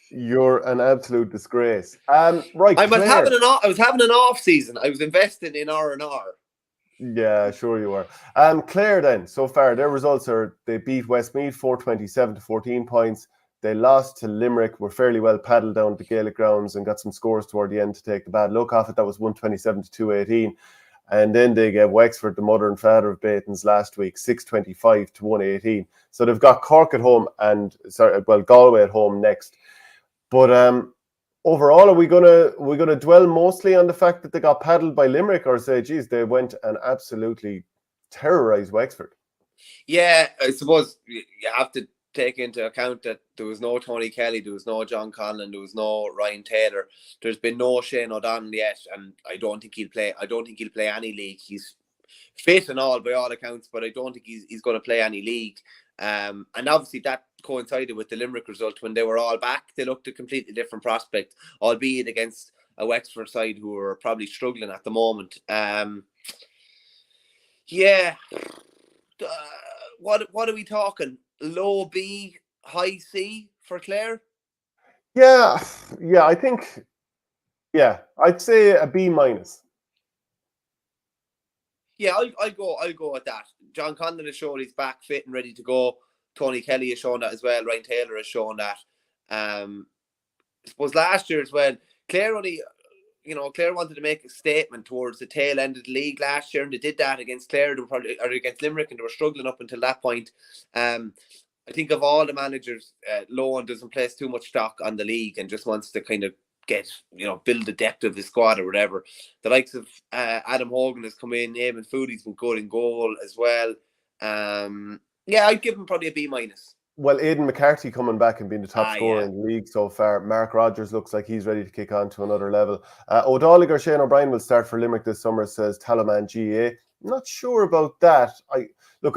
You're an absolute disgrace. Right, I was having an off season. I was investing in R&R. Yeah, sure you are. Clare then, so far, their results are, they beat Westmeath 427 to 14 points. They lost to Limerick, were fairly well paddled down the Gaelic grounds and got some scores toward the end to take the bad look off it. That was 127 to 218. And then they gave Wexford, the mother and father of Batons, last week, 625 to 118. So they've got Cork at home and, Galway at home next. But overall, are we gonna dwell mostly on the fact that they got paddled by Limerick, or say, geez, they went and absolutely terrorised Wexford? Yeah, I suppose you have to take into account that there was no Tony Kelly, there was no John Conlon, there was no Ryan Taylor, there's been no Shane O'Donnell yet, and I don't think he'll play any league. He's fit and all by all accounts, but I don't think he's going to play any league. And obviously that coincided with the Limerick result. When they were all back, they looked a completely different prospect, albeit against a Wexford side who are probably struggling at the moment. What are we talking? Low B, high C for Clare? Yeah, I think, I'd say a B minus. Yeah, I'll go with that. John Condon has shown he's back fit and ready to go. Tony Kelly has shown that as well. Ryan Taylor has shown that. I suppose last year as well, Clare wanted to make a statement towards the tail end of the league last year, and they did that against Clare. They were against Limerick, and they were struggling up until that point. I think of all the managers, Lohan doesn't place too much stock on the league and just wants to kind of build the depth of his squad or whatever. The likes of Adam Hogan has come in, Eamon Foodie's been good in goal as well. I'd give him probably a B-. Well, Aidan McCarthy coming back and being the top scorer in the league so far. Mark Rogers looks like he's ready to kick on to another level. O'Donnell or Shane O'Brien will start for Limerick this summer, says Talaman GAA. Not sure about that. I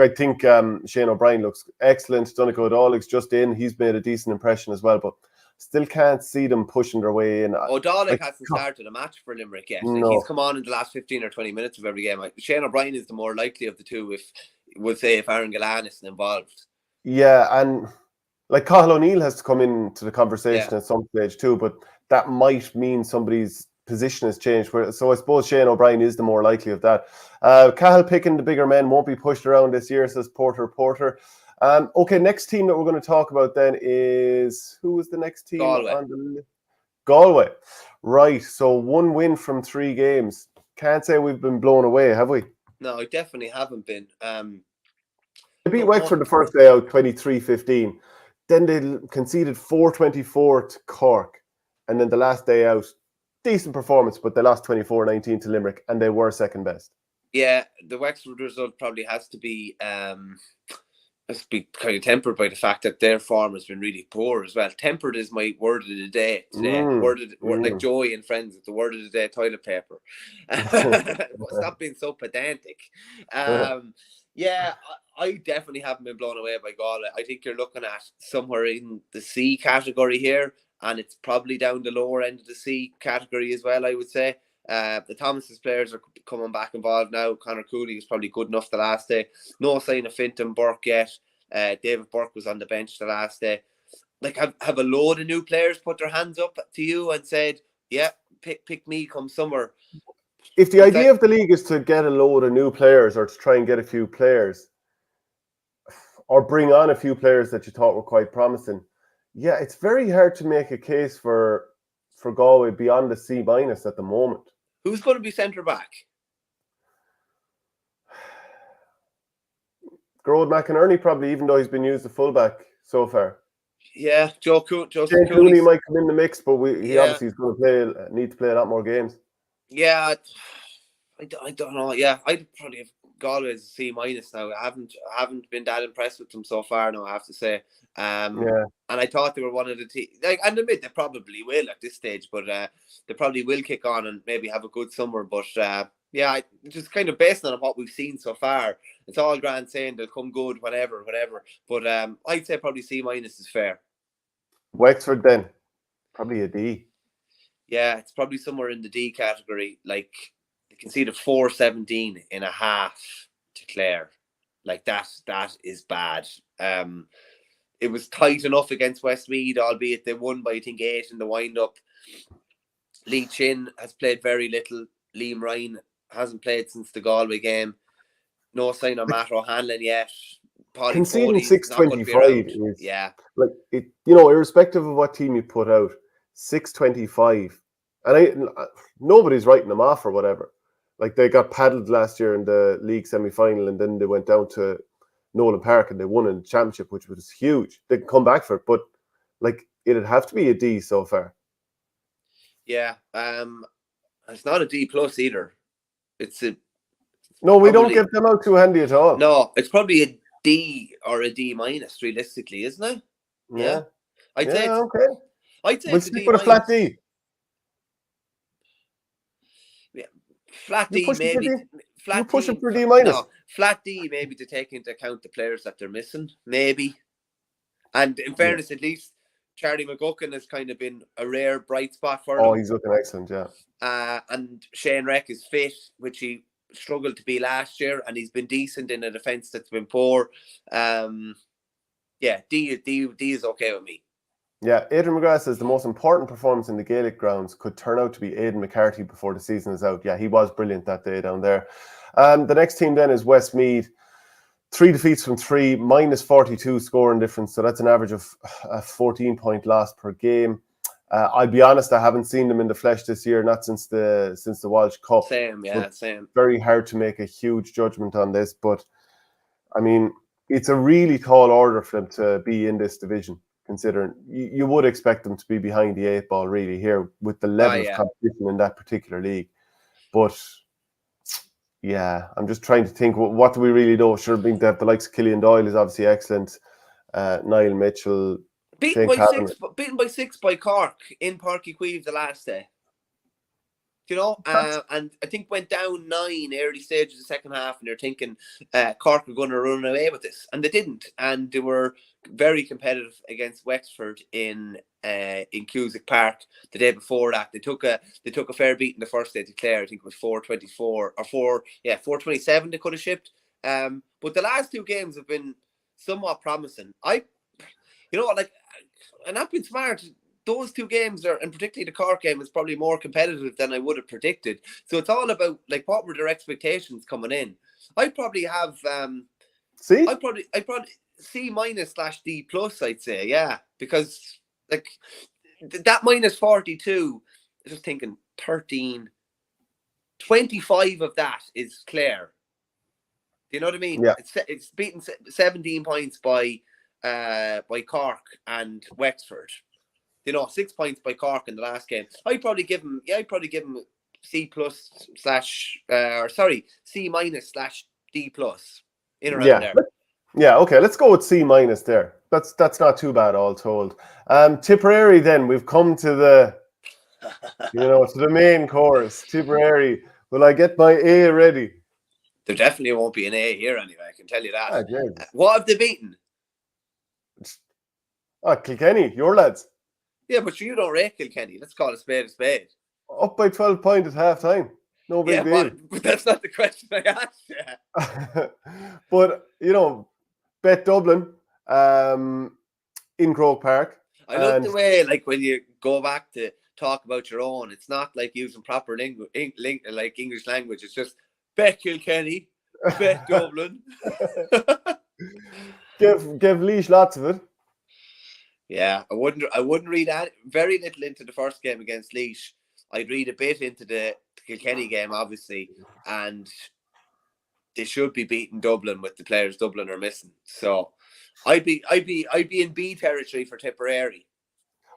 think Shane O'Brien looks excellent. Donegal O'Donnell's just in. He's made a decent impression as well, but still can't see them pushing their way in. O'Donnell hasn't started a match for Limerick yet. No. He's come on in the last 15 or 20 minutes of every game. Shane O'Brien is the more likely of the two if Aaron Gillane isn't involved. Yeah, and like Cathal O'Neill has to come into the conversation at some stage too, but that might mean somebody's position has changed. So I suppose Shane O'Brien is the more likely of that. Cathal picking the bigger men won't be pushed around this year, says Porter. Okay, next team that we're going to talk about then is, who was the next team? Galway. Right, so 1 win from 3 games. Can't say we've been blown away, have we? No, I definitely haven't been. They beat Wexford the first day out 23-15. Then they conceded 4-24 to Cork. And then the last day out, decent performance, but they lost 24-19 to Limerick, and they were second best. Yeah, the Wexford result probably has to be kind of tempered by the fact that their form has been really poor as well. Tempered is my word of the day today. Like Joey and Friends, it's the word of the day, toilet paper. Stop being so pedantic. I definitely haven't been blown away by Galway. I think you're looking at somewhere in the C category here, and it's probably down the lower end of the C category as well, I would say. The Thomas's players are coming back involved now. Conor Cooley was probably good enough the last day. No sign of Fintan Burke yet. David Burke was on the bench the last day. Like, have a load of new players put their hands up to you and said, yeah, pick me come summer? If the idea of the league is to get a load of new players or to try and get a few players or bring on a few players that you thought were quite promising, yeah, it's very hard to make a case for Galway beyond the C- at the moment. Who's going to be centre back? Gerard McInerney probably, even though he's been used as fullback so far. Yeah, Joseph Cooney might come in the mix, but he obviously is going to need to play a lot more games. Yeah, I don't know. Yeah, I'd probably have Galway as a C- now. I haven't been that impressed with them so far. No, I have to say. And I thought they were one of the teams. And admit they probably will at this stage, but they probably will kick on and maybe have a good summer. But just kind of based on what we've seen so far, it's all grand saying they'll come good, whatever. But I'd say probably C- is fair. Wexford then, probably a D. Yeah, it's probably somewhere in the D category. Like, they conceded 4-17 in a half to Clare. Like, that is bad. It was tight enough against Westmeath, albeit they won by, I think, 8 in the wind-up. Lee Chin has played very little. Liam Ryan hasn't played since the Galway game. No sign of Matt O'Hanlon yet. Conceding 6-25 is, like, it, irrespective of what team you put out, 6-25, and nobody's writing them off or whatever. Like, they got paddled last year in the league semi-final, and then they went down to Nolan Park and they won in the championship, which was huge. They can come back for it, but like, it'd have to be a D so far. Yeah, it's not a D plus either. We don't give them out too handy at all. No, it's probably a D or a D- realistically, isn't it? Yeah. I'd say okay. I'd say we'll stick with a flat D. Yeah, flat D maybe. You're pushing for D-. No, flat D maybe to take into account the players that they're missing, maybe. And in fairness, at least Charlie McGuckin has kind of been a rare bright spot for them. Oh, he's looking excellent, yeah. And Shane Reck is fit, which he struggled to be last year, and he's been decent in a defence that's been poor. D is okay with me. Yeah, Adrian McGrath says the most important performance in the Gaelic grounds could turn out to be Aidan McCarthy before the season is out. Yeah, he was brilliant that day down there. The next team then is Westmeath. 3 defeats from 3, minus 42 scoring difference. So that's an average of a 14-point loss per game. I'll be honest, I haven't seen them in the flesh this year, not since the Walsh Cup. Same. Very hard to make a huge judgment on this, but I mean, it's a really tall order for them to be in this division, considering you would expect them to be behind the 8 ball really here with the level of competition in that particular league. But yeah, I'm just trying to think, what do we really know? Sure, being that the likes of Killian Doyle is obviously excellent. Niall Mitchell, beaten by 6 by Cork in Páirc Uí Chaoimh the last day. You know, and I think went down 9 early stages of the second half, and they're thinking Cork were going to run away with this, and they didn't, and they were very competitive against Wexford in Cusack Park the day before that. They took a fair beat in the first day to Clare. I think it was 4-24 or 4-27 they could have shipped. But the last 2 games have been somewhat promising. And I've been smart. Those 2 games and particularly the Cork game, is probably more competitive than I would have predicted. So it's all about like what were their expectations coming in. I'd probably have I'd probably C-/D+, I'd say, yeah, because like that -42, I'm just thinking 13, 25 of that is Clare. Do you know what I mean? Yeah. It's beaten 17 points by Cork and Wexford. 6 points by Cork in the last game. I'd probably give him C+/ C-/D+, in around there. Yeah, okay, let's go with C- there. That's not too bad, all told. Tipperary, then we've come to the to the main course. Tipperary, will I get my A ready? There definitely won't be an A here anyway, I can tell you that. What have they beaten? Kilkenny, your lads. Yeah, but you don't rate Kilkenny. Let's call a spade a spade. Up by 12 points at half time. No big deal. But that's not the question I asked you. But, bet Dublin in Croke Park. I love the way, like, when you go back to talk about your own, it's not like using proper like English language. It's just bet Kilkenny, bet Dublin. Give Laois lots of it. Yeah, I wouldn't read very little into the first game against Laois. I'd read a bit into the Kilkenny game, obviously, and they should be beating Dublin with the players Dublin are missing. So I'd be in B territory for Tipperary.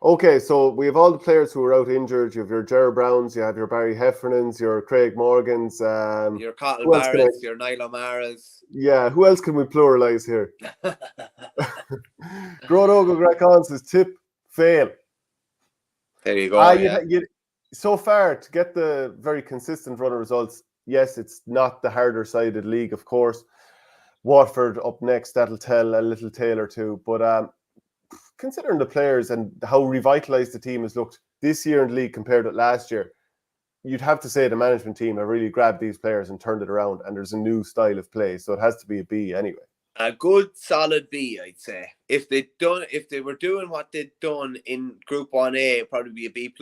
Okay, so we have all the players who are out injured. You have your Ger Browns, you have your Barry Heffernans, your Craig Morgans, your Cottle Barretts, your Niall O'Mara's. Yeah, who else can we pluralise here? Grodogo Grakon says tip fail. There you go. So far, to get the very consistent run of results, yes, it's not the harder sided league, of course. Watford up next, that'll tell a little tale or two. But considering the players and how revitalised the team has looked this year in the league compared to last year, you'd have to say the management team have really grabbed these players and turned it around, and there's a new style of play. So it has to be a B anyway. A good solid B, I'd say. If they were doing what they'd done in Group 1A, it'd probably be a B+.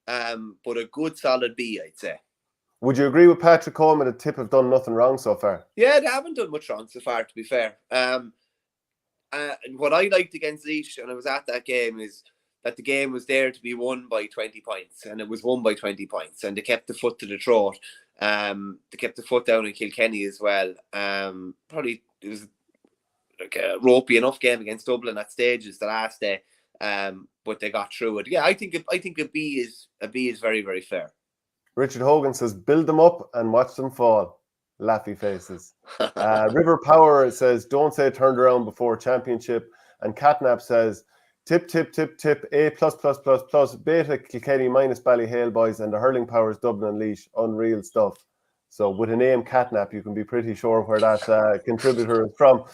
But a good solid B, I'd say. Would you agree with Patrick Coleman that Tip have done nothing wrong so far? Yeah, they haven't done much wrong so far, to be fair. What I liked against Laois, and I was at that game, is that the game was there to be won by 20 points, and it was won by 20 points, and they kept the foot to the throat. They kept the foot down in Kilkenny as well. Probably it was like a ropey enough game against Dublin at stages the last day, but they got through it. Yeah, I think a B is very, very fair. Richard Hogan says, build them up and watch them fall. Laughy faces. River Power says, don't say turned around before championship. And Catnap says, tip, A++++, beta Kilkenny minus Ballyhale boys and the hurling powers Dublin and Laois. Unreal stuff. So with a name Catnap, you can be pretty sure where that contributor is from.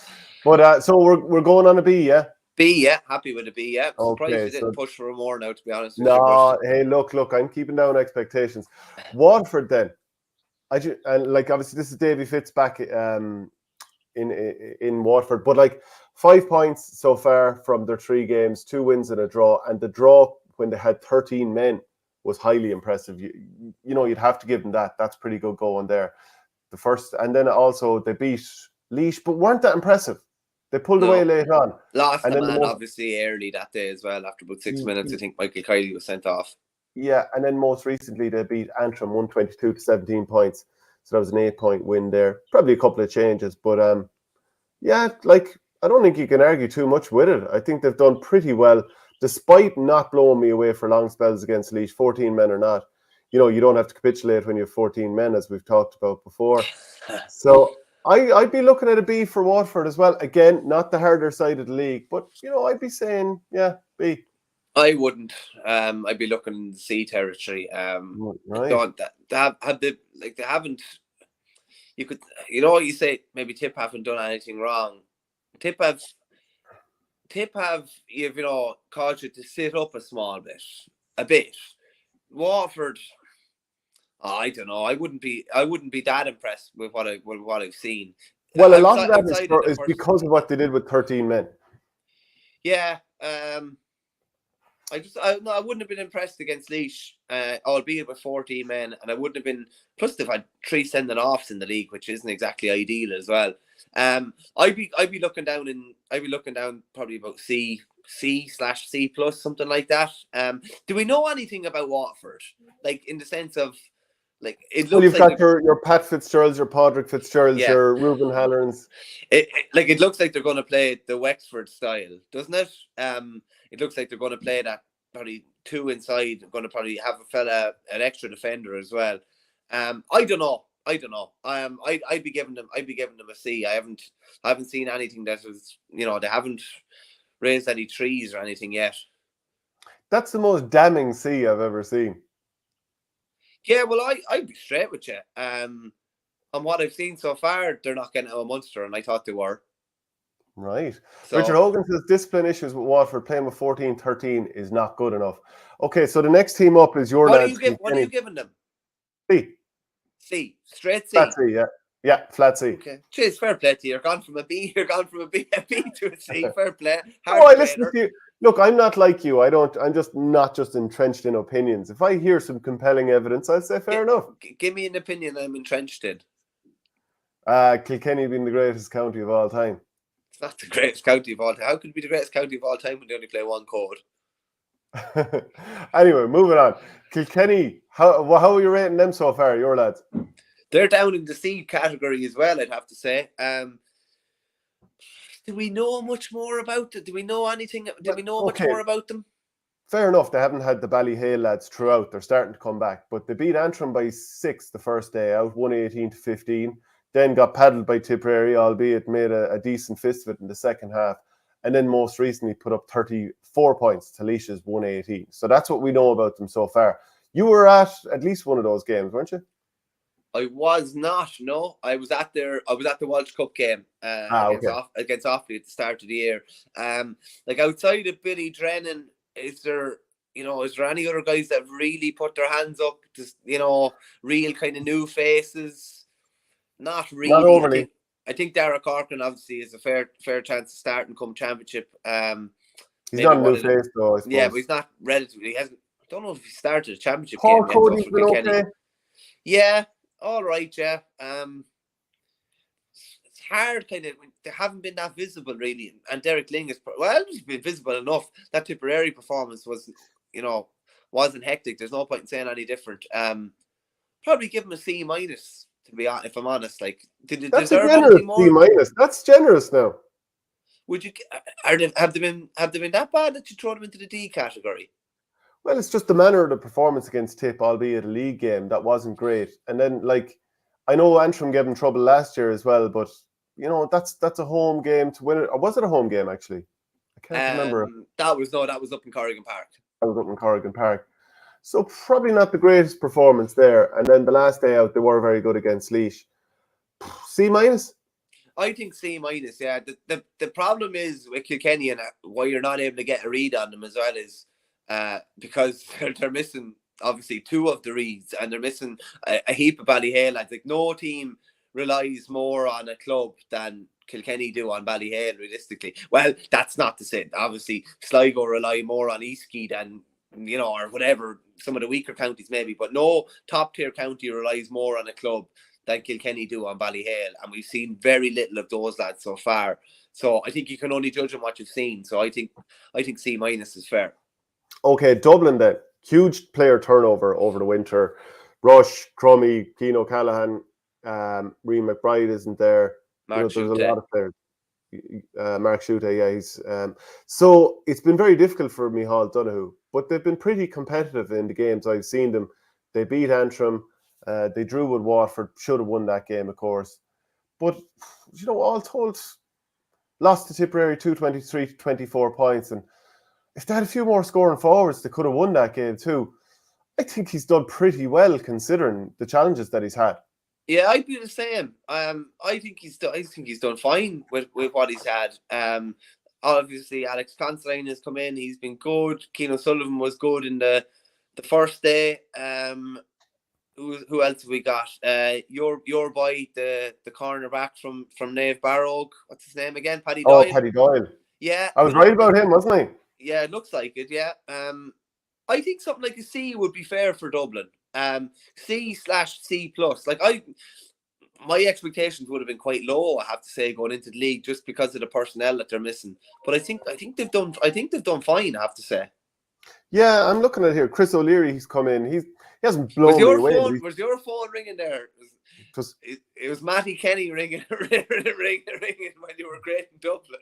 But so we're going on a B, yeah? B, yeah. Happy with a B, yeah. Surprised you didn't push for a more now, to be honest. No, hey, look, I'm keeping down expectations. Waterford then. Obviously this is Davy Fitz back in Waterford, but like 5 points so far from their 3 games, 2 wins and a draw, and the draw when they had 13 men was highly impressive. You'd have to give them that. That's pretty good going there. The first, and then also they beat Laois, but weren't that impressive. They pulled away later on. Lost and the man obviously early that day as well. After about 6 minutes, I think Michael Kiley was sent off. Yeah, and then most recently they beat Antrim 122 to 17 points. So that was an 8-point win there. Probably a couple of changes, but Yeah, like, I don't think you can argue too much with it. I think they've done pretty well, despite not blowing me away for long spells against Laois, 14 men or not. You don't have to capitulate when you have 14 men, as we've talked about before. So I'd be looking at a B for Waterford as well. Again, not the harder side of the league, but, I'd be saying, yeah, B. I wouldn't. I'd be looking in the C territory. I Right. don't. They haven't. You could, you say maybe Tip haven't done anything wrong. Tip have, caused you to sit up a bit. Waterford, I don't know. I wouldn't be that impressed with what I've seen. Well, a lot of that is because of what they did with 13 men. Yeah. I wouldn't have been impressed against Laois, albeit with 14 men, and I wouldn't have been. Plus, they've had 3 sending offs in the league, which isn't exactly ideal as well. I'd be looking down probably about C/C plus, something like that. Do we know anything about Waterford? Like, in the sense of, like, it looks you've got your Pat Fitzgeralds, your Padraig Fitzgeralds, your Ruben Hallerns. It looks like they're going to play the Wexford style, doesn't it? It looks like they're going to play that, probably 2 inside. They're going to probably have an extra defender as well. I don't know. I'd be giving them a C. I haven't seen anything that was, they haven't raised any trees or anything yet. That's the most damning C I've ever seen. Yeah, well, I'd be straight with you. On what I've seen so far, they're not getting out of Munster, and I thought they were. Right. So, Richard Hogan says discipline issues with Waterford, playing with 14-13 is not good enough. Okay, so the next team up is your lads. What are you giving them? C. C. Straight C. Flat C, yeah. Yeah, flat C. Okay. Jeez, fair play to you. You're gone from a B to a C. Fair play. I listen to you. Look, I'm not like you. I'm just not just entrenched in opinions. If I hear some compelling evidence, I'd say fair enough. Give me an opinion I'm entrenched in. Kilkenny being the greatest county of all time. It's not the greatest county of all time. How could it be the greatest county of all time when they only play one code? Anyway, moving on. Kilkenny, how are you rating them so far, your lads? They're down in the C category as well, I'd have to say. Do we know much more about it? Do we know anything? Do we know much more about them? Fair enough. They haven't had the Ballyhale lads throughout. They're starting to come back. But they beat Antrim by 6 the first day out, 118-15. Then got paddled by Tipperary, albeit made a decent fist of it in the second half. And then most recently put up 34 points to Laois's 118. So that's what we know about them so far. You were at least one of those games, weren't you? I was not. No, I was at the Walsh Cup game against Offaly at the start of the year. Like, outside of Billy Drennan, is there any other guys that really put their hands up? Just, real kind of new faces. Not really. Not overly. I think Derek Corcoran obviously is a fair chance to start and come championship. He's not a new face though, I suppose. Yeah, but he's not relatively. He hasn't. I don't know if he started a championship Paul game. Cody's been okay. Yeah, all right, yeah. It's hard, kind of. They haven't been that visible, really. And Derek Ling he's been visible enough. That Tipperary performance wasn't hectic. There's no point in saying any different. Probably give him a C minus. To be honest, if I'm honest, like, that's a generous C minus. That's generous now. Would you? Have they been that bad that you throw them into the D category? Well, it's just the manner of the performance against Tip, albeit a league game, that wasn't great. And then, like, I know Antrim gave him trouble last year as well, but that's a home game to win it. Or was it a home game actually? I can't remember. That was up in Corrigan Park. That was up in Corrigan Park. So probably not the greatest performance there. And then the last day out, they were very good against Laois. C minus? I think C minus, yeah. The problem is with Kilkenny, and why you're not able to get a read on them as well, is because they're missing, obviously, 2 of the reads, and they're missing a heap of Ballyhale lads. Like, no team relies more on a club than Kilkenny do on Ballyhale, realistically. Well, that's not to say. Obviously, Sligo rely more on Eastkeigh than, or whatever, some of the weaker counties maybe, but no top-tier county relies more on a club than Kilkenny do on Ballyhale, and we've seen very little of those lads so far. So I think you can only judge on what you've seen. So I think C minus is fair. Okay, Dublin then. Huge player turnover over the winter. Rush, Crummy, Keane O'Callaghan, Reen McBride isn't there. There's a lot of players. Mark Schutte, yeah. So it's been very difficult for Micheál Donoghue, but they've been pretty competitive in the games I've seen them. They beat Antrim, they drew with Watford, should have won that game, of course. But, all told, lost to Tipperary 223 to 24 points. And if they had a few more scoring forwards, they could have won that game too. I think he's done pretty well considering the challenges that he's had. Yeah, I'd be the same. I think he's done fine with what he's had. Obviously Alex Considine has come in. He's been good. Keane O'Sullivan was good in the first day. Who else have we got? Your boy, the cornerback from Nave Barrow. What's his name again? Paddy Doyle. Oh, Paddy Doyle. Yeah, I was right about him, wasn't I? Yeah, it looks like it. Yeah. I think something like a C would be fair for Dublin. C/C plus. Like my expectations would have been quite low, I have to say, going into the league just because of the personnel that they're missing. But I think they've done fine, I have to say. Yeah, I'm looking at here. Chris O'Leary, he's come in. He hasn't blown me away. Was your phone ringing there? It was Matty Kenny ringing when you were great in Dublin.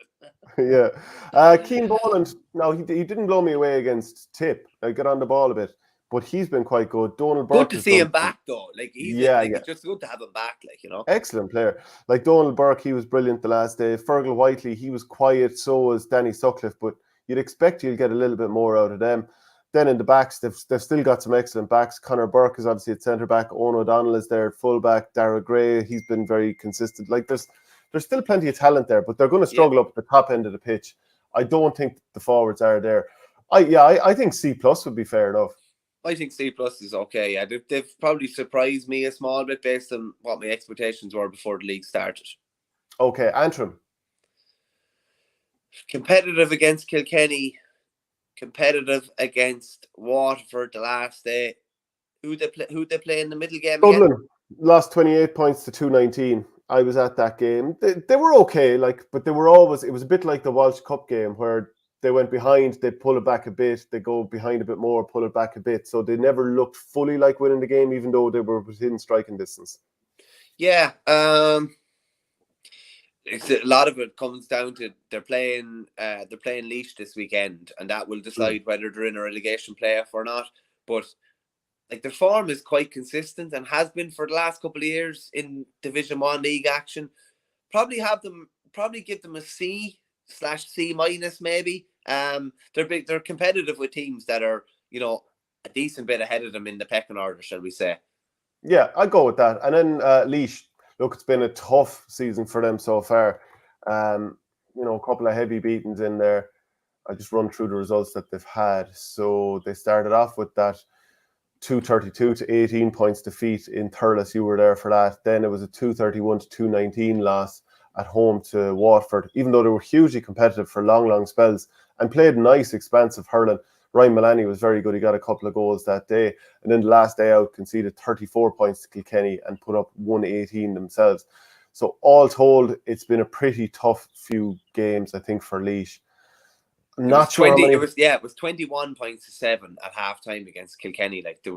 Yeah. Keane Boland, no, he didn't blow me away against Tip. I got on the ball a bit, but he's been quite good. Donald Burke. Good to see him back, though. Like, it's just good to have him back, Excellent player. Like Donald Burke, he was brilliant the last day. Fergal Whiteley, he was quiet. So was Danny Sutcliffe, but you'd expect you'll get a little bit more out of them. Then in the backs, they've still got some excellent backs. Conor Burke is obviously at centre-back. Owen O'Donnell is there at full-back. Dara Gray, he's been very consistent. Like, there's still plenty of talent there, but they're going to struggle up at the top end of the pitch. I don't think the forwards are there. I think C+ would be fair enough. I think C+ is okay, yeah. They've probably surprised me a small bit based on what my expectations were before the league started. Okay, Antrim. Competitive against Kilkenny. Competitive against Waterford the last day. Who they play in the middle game Dublin again? Lost 28 points to 219. I was at that game. They were okay, but they were always, it was a bit like the Walsh Cup game where they went behind, they pull it back a bit, they go behind a bit more, pull it back a bit. So they never looked fully like winning the game, even though they were within striking distance. Yeah, a lot of it comes down to they're playing Laois this weekend, and that will decide whether they're in a relegation playoff or not. But like, their form is quite consistent and has been for the last couple of years in Division 1 league action. Probably give them a C/C- maybe. They're competitive with teams that are, a decent bit ahead of them in the pecking order, shall we say. Yeah, I'd go with that. And then Laois, look, it's been a tough season for them so far. A couple of heavy beatings in there. I just run through the results that they've had. So they started off with that 232 to 18 points defeat in Thurles. You were there for that. Then it was a 231 to 219 loss at home to Watford, even though they were hugely competitive for long spells and played nice, expansive hurling. Ryan Mullaney was very good. He got a couple of goals that day. And then the last day out, conceded 34 points to Kilkenny and put up 118 themselves. So all told, it's been a pretty tough few games, I think, for Laois. It was 21 points to 7 at halftime against Kilkenny. Like, it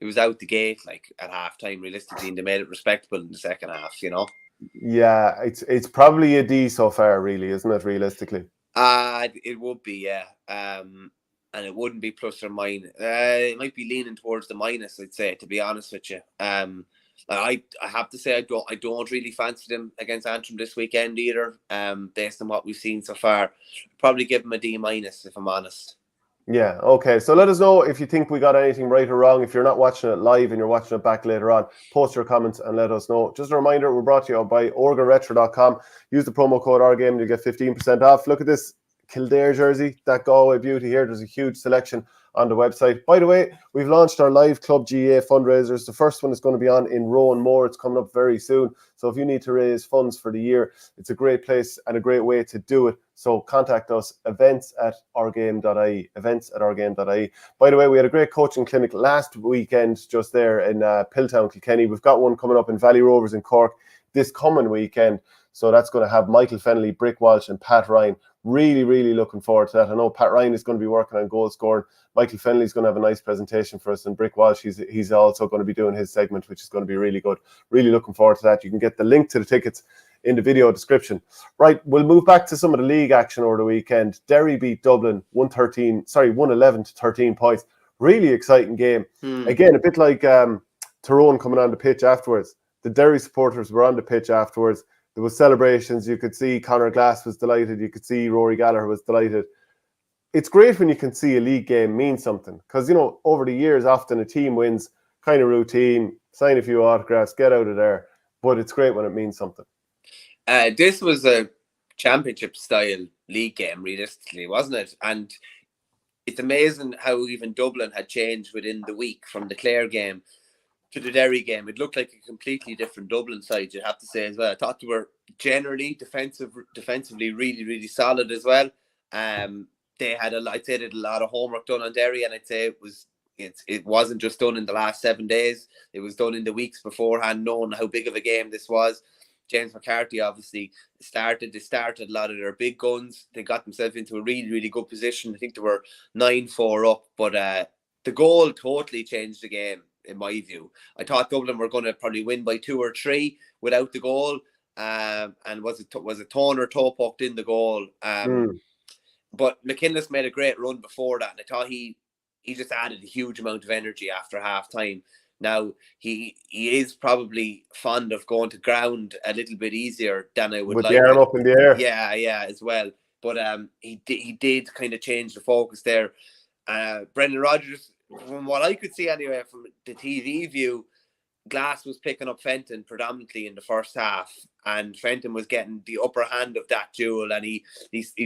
was out the gate, like, at halftime, realistically, and they made it respectable in the second half, Yeah, it's probably a D so far, really, isn't it, realistically? It would be, yeah. And it wouldn't be plus or minus. It might be leaning towards the minus, I'd say, to be honest with you. I have to say I don't really fancy them against Antrim this weekend either. Based on what we've seen so far, probably give them a D- if I'm honest. Yeah, okay. So let us know if you think we got anything right or wrong. If you're not watching it live and you're watching it back later on, post your comments and let us know. Just a reminder, we're brought to you by organretro.com. Use the promo code OurGame and you'll get 15% off. Look at this Kildare jersey, that Galway beauty here. There's a huge selection on the website. By the way, we've launched our live Club GAA fundraisers. The first one is going to be on in Rowan Moore. It's coming up very soon. So if you need to raise funds for the year, it's a great place and a great way to do it. So contact us, events@ourgame.ie, events@ourgame.ie. By the way, we had a great coaching clinic last weekend just there in Pilltown, Kilkenny. We've got one coming up in Valley Rovers in Cork this coming weekend. So that's going to have Michael Fennelly, Brick Walsh and Pat Ryan Really, really looking forward to that. I know Pat Ryan is going to be working on goal scoring. Michael Fennelly's going to have a nice presentation for us, and Brick Walsh, he's also going to be doing his segment, which is going to be really good. Really looking forward to that. You can get the link to the tickets in the video description. Right, we'll move back to some of the league action over the weekend. Derry beat Dublin 111 to 13 points. Really exciting game. Again, a bit like Tyrone coming on the pitch afterwards. The Derry supporters were on the pitch afterwards. There was celebrations. You could see Conor Glass was delighted. You could see Rory Gallagher was delighted. It's great when you can see a league game mean something, because, you know, over the years, often a team wins, kind of routine, sign a few autographs, get out of there. But it's great when it means something. This was a championship-style league game, realistically, wasn't it? And it's amazing how even Dublin had changed within the week from the Clare game to the Derry game. It looked like a completely different Dublin side, you'd have to say as well. I thought they were generally defensively really, really solid as well. They had I'd say they had a lot of homework done on Derry, and I'd say it wasn't just done in the last 7 days. It was done in the weeks beforehand, knowing how big of a game this was. James McCarthy obviously started a lot of their big guns. They got themselves into a really, really good position. I think they were 9-4 up, but the goal totally changed the game, in my view. I thought Dublin were going to probably win by 2 or 3 without the goal. And was it Tone or toe poked in the goal? But McKinless made a great run before that, and I thought he just added a huge amount of energy after half time. Now, he is probably fond of going to ground a little bit easier than I would like. With the arm up in the air. Yeah, as well. But he did kind of change the focus there. Brendan Rodgers, from what I could see anyway, from the TV view, Glass was picking up Fenton predominantly in the first half, and Fenton was getting the upper hand of that duel, and he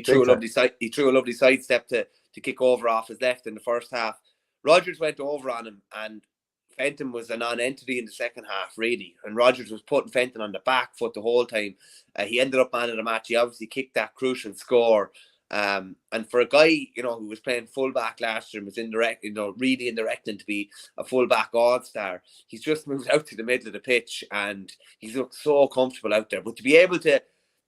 threw a lovely sidestep to kick over off his left in the first half. Rodgers went over on him, and Fenton was a non-entity in the second half, really, and Rodgers was putting Fenton on the back foot the whole time. He ended up man of the match. He obviously kicked that crucial score. And for a guy, you know, who was playing fullback last year and was really in directing to be a fullback all-star, he's just moved out to the middle of the pitch and he's looked so comfortable out there. But to be able to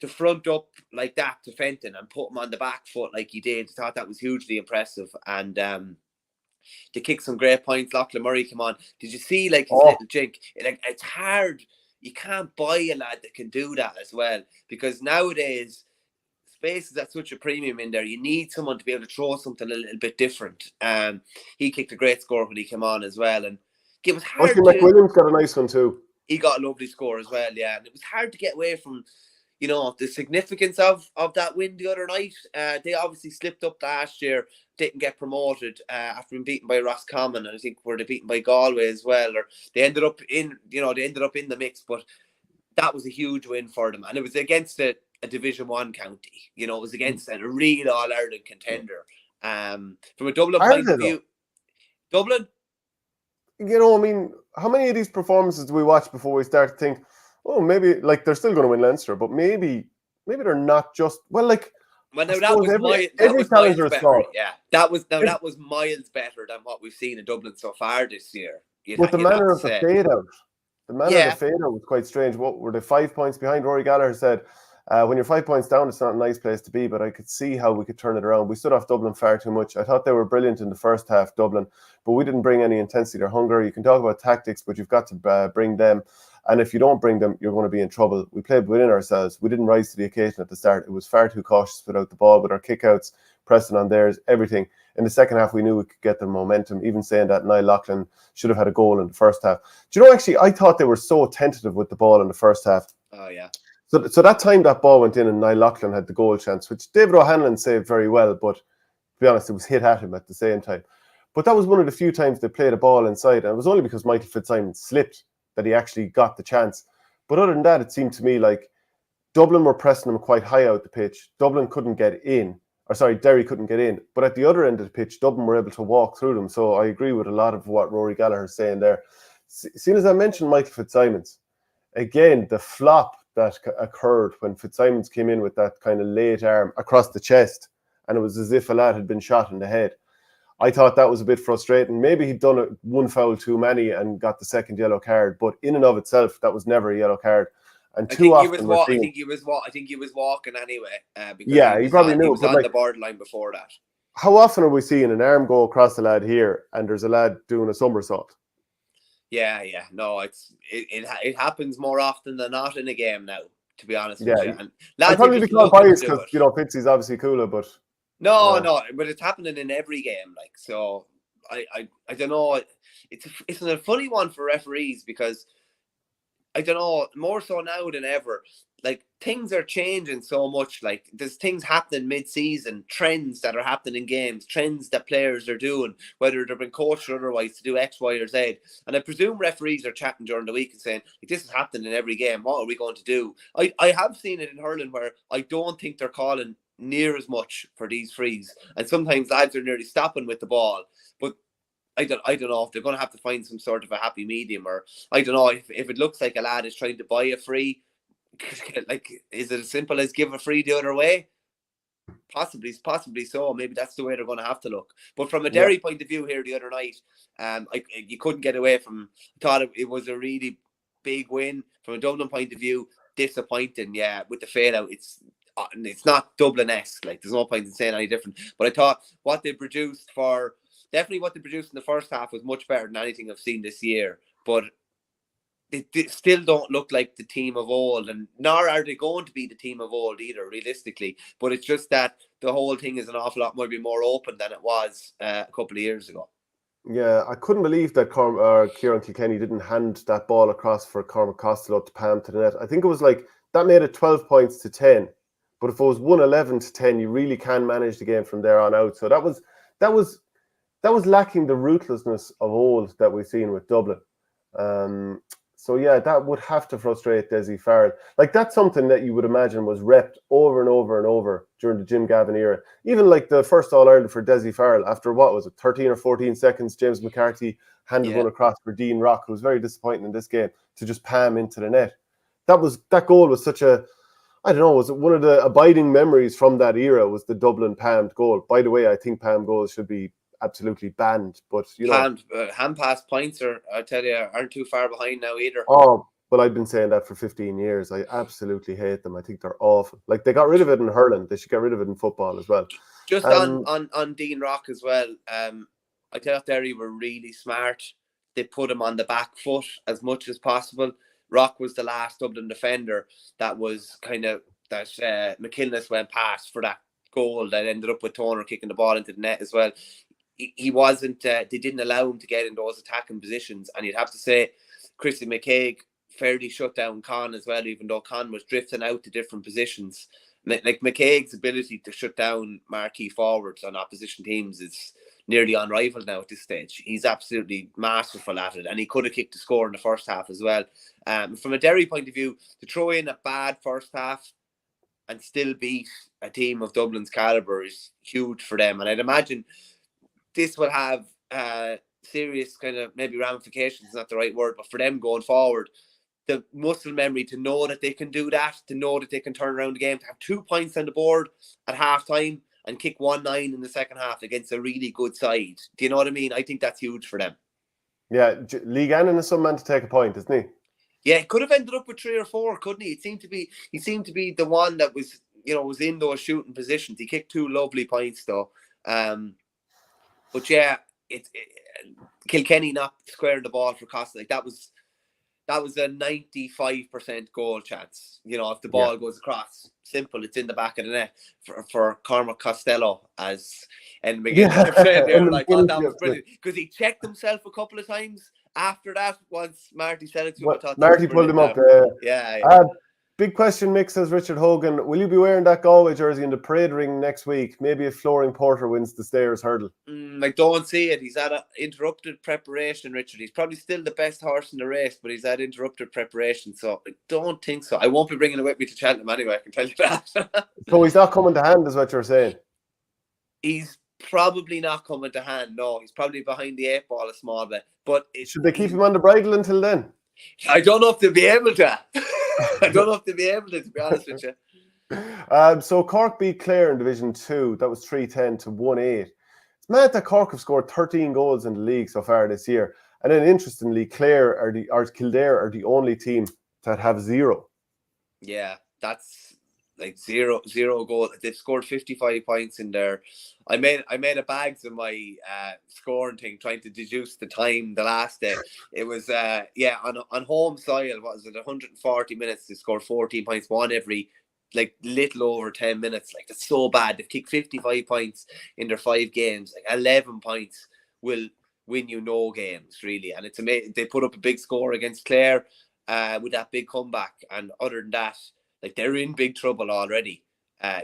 front up like that to Fenton and put him on the back foot like he did, I thought that was hugely impressive. And to kick some great points, Lachlan Murray came on. Did you see like his little jink? It's hard. You can't buy a lad that can do that as well, because nowadays space is at such a premium in there. You need someone to be able to throw something a little bit different. He kicked a great score when he came on as well, and it was hard. McWilliams got a nice one too. He got a lovely score as well, yeah. And it was hard to get away from, you know, the significance of that win the other night. They obviously slipped up last year, didn't get promoted after being beaten by Roscommon, and I think were they beaten by Galway as well, or they ended up in the mix. But that was a huge win for them, and it was against a Division 1 county. You know, it was against a real All-Ireland contender. From a Dublin point of view, Dublin. You know, I mean, how many of these performances do we watch before we start to think, oh, maybe like they're still going to win Leinster, but maybe they're not just that was miles better. Yeah, that was miles better than what we've seen in Dublin so far this year. But the manner of the fade out, was quite strange. What were they 5 points behind? Rory Gallagher said, when you're 5 points down, it's not a nice place to be, but I could see how we could turn it around. We stood off Dublin far too much. I thought they were brilliant in the first half, Dublin, but we didn't bring any intensity or hunger. You can talk about tactics, but you've got to bring them. And if you don't bring them, you're going to be in trouble. We played within ourselves. We didn't rise to the occasion at the start. It was far too cautious without the ball, with our kickouts, pressing on theirs, everything. In the second half, we knew we could get the momentum, even saying that Niall Loughlin should have had a goal in the first half. Do you know, actually, I thought they were so tentative with the ball in the first half. Oh, yeah. So that time that ball went in and Niall Loughlin had the goal chance, which David O'Hanlon saved very well, but to be honest, it was hit at him at the same time. But that was one of the few times they played a ball inside, and it was only because Michael Fitzsimon slipped that he actually got the chance. But other than that, it seemed to me like Dublin were pressing them quite high out the pitch. Derry couldn't get in. But at the other end of the pitch, Dublin were able to walk through them. So I agree with a lot of what Rory Gallagher is saying there. Seeing as I mentioned Michael Fitzsimons, again, the flop that occurred when Fitzsimons came in with that kind of late arm across the chest, and it was as if a lad had been shot in the head. I thought that was a bit frustrating. Maybe he'd done one foul too many and got the second yellow card, but in and of itself, that was never a yellow card. And too often we're seeing... I think he was walking anyway. Because yeah, he probably knew. He was on the borderline before that. How often are we seeing an arm go across the lad here, and there's a lad doing a somersault? Yeah. No, it happens more often than not in a game now, to be honest with you. And lads probably because biased because Fitzy's obviously cooler, but no, but it's happening in every game. Like, so I don't know. It's a funny one for referees because I don't know, more so now than ever. Like, things are changing so much. Like, there's things happening mid-season, trends that are happening in games, trends that players are doing, whether they've been coached or otherwise, to do X, Y, or Z. And I presume referees are chatting during the week and saying, like, this is happening in every game. What are we going to do? I have seen it in hurling where I don't think they're calling near as much for these frees. And sometimes lads are nearly stopping with the ball. But I don't know if they're going to have to find some sort of a happy medium, or I don't know if it looks like a lad is trying to buy a free. Like, is it as simple as give a free the other way? Possibly so. Maybe that's the way they're going to have to look. But from a Derry point of view here the other night, you couldn't get away from. I thought it was a really big win. From a Dublin point of view, disappointing. Yeah, with the fail out, it's not Dublin-esque. Like, there's no point in saying any different. But I thought what they produced definitely what they produced in the first half was much better than anything I've seen this year. But they still don't look like the team of old, and nor are they going to be the team of old either, realistically. But it's just that the whole thing is an awful lot maybe more open than it was a couple of years ago. Yeah, I couldn't believe that Kieran Kilkenny didn't hand that ball across for Cormac Costello to Pam to the net. I think it was like, that made it 12 points to 10. But if it was 1-11 to 10, you really can manage the game from there on out. So that was lacking the ruthlessness of old that we've seen with Dublin. So yeah, that would have to frustrate Dessie Farrell. Like, that's something that you would imagine was repped over and over and over during the Jim Gavin era. Even like the first All-Ireland for Dessie Farrell, after what was it, 13 or 14 seconds, James McCarthy handed one across for Dean Rock, who was very disappointing in this game, to just palm into the net. That goal was such a, I don't know, was it one of the abiding memories from that era, was the Dublin palmed goal. By the way, I think palm goals should be absolutely banned, but you know, hand pass points I tell you, aren't too far behind now either. Oh, well, I've been saying that for 15 years. I absolutely hate them. I think they're awful. Like, they got rid of it in hurling. They should get rid of it in football as well. Just on Dean Rock as well. I thought Derry were really smart. They put him on the back foot as much as possible. Rock was the last Dublin defender that was McIlnes went past for that goal that ended up with Toner kicking the ball into the net as well. He wasn't, they didn't allow him to get in those attacking positions. And you'd have to say, Chrissy McCaig fairly shut down Con as well, even though Con was drifting out to different positions. Like, McCaig's ability to shut down marquee forwards on opposition teams is nearly unrivaled now at this stage. He's absolutely masterful at it, and he could have kicked the score in the first half as well. From a Derry point of view, to throw in a bad first half and still beat a team of Dublin's calibre is huge for them. And I'd imagine this will have serious kind of maybe ramifications, not the right word, but for them going forward, the muscle memory to know that they can do that, to know that they can turn around the game, to have 2 points on the board at half time and kick 1-9 in the second half against a really good side. Do you know what I mean? I think that's huge for them. Yeah, Lee Gannon is some man to take a point, isn't he? Yeah, he could have ended up with 3 or 4, couldn't he? He seemed to be the one that was in those shooting positions. He kicked 2 lovely points though. But yeah, Kilkenny not squaring the ball for Costa. Like, that was a 95% goal chance. If the ball goes across, simple, it's in the back of the net for Cormac Costello, as Ed McGinn kept saying there. Like, oh, that was brilliant, because he checked himself a couple of times after that. Once Marty said it to him, Marty pulled him up. Yeah. Big question, Mick, says Richard Hogan. Will you be wearing that Galway jersey in the parade ring next week? Maybe if Flooring Porter wins the Stayers hurdle. I don't see it. He's had an interrupted preparation, Richard. He's probably still the best horse in the race, but he's had interrupted preparation, so I don't think so. I won't be bringing it with me to Cheltenham anyway, I can tell you that. So he's not coming to hand, is what you're saying? He's probably not coming to hand, no. He's probably behind the 8 ball a small bit. But should they keep him on the bridle until then? I don't know if they'll be able to. I don't know if they'll be able to be honest with you. So Cork beat Clare in Division 2. That was 3-10 to 1-8. It's mad that Cork have scored 13 goals in the league so far this year. And then interestingly, Kildare are the only team that have 0. Yeah, that's like zero goal. They've scored 55 points in there. I made a bags of my scoring thing, trying to deduce the time the last day. It was on home soil. What was it? 140 minutes. They scored 14 points, one every like little over 10 minutes. Like that's so bad. They've kicked 55 points in their 5 games. Like 11 points will win you no games really. And it's amazing. They put up a big score against Clare with that big comeback. And other than that, like they're in big trouble already.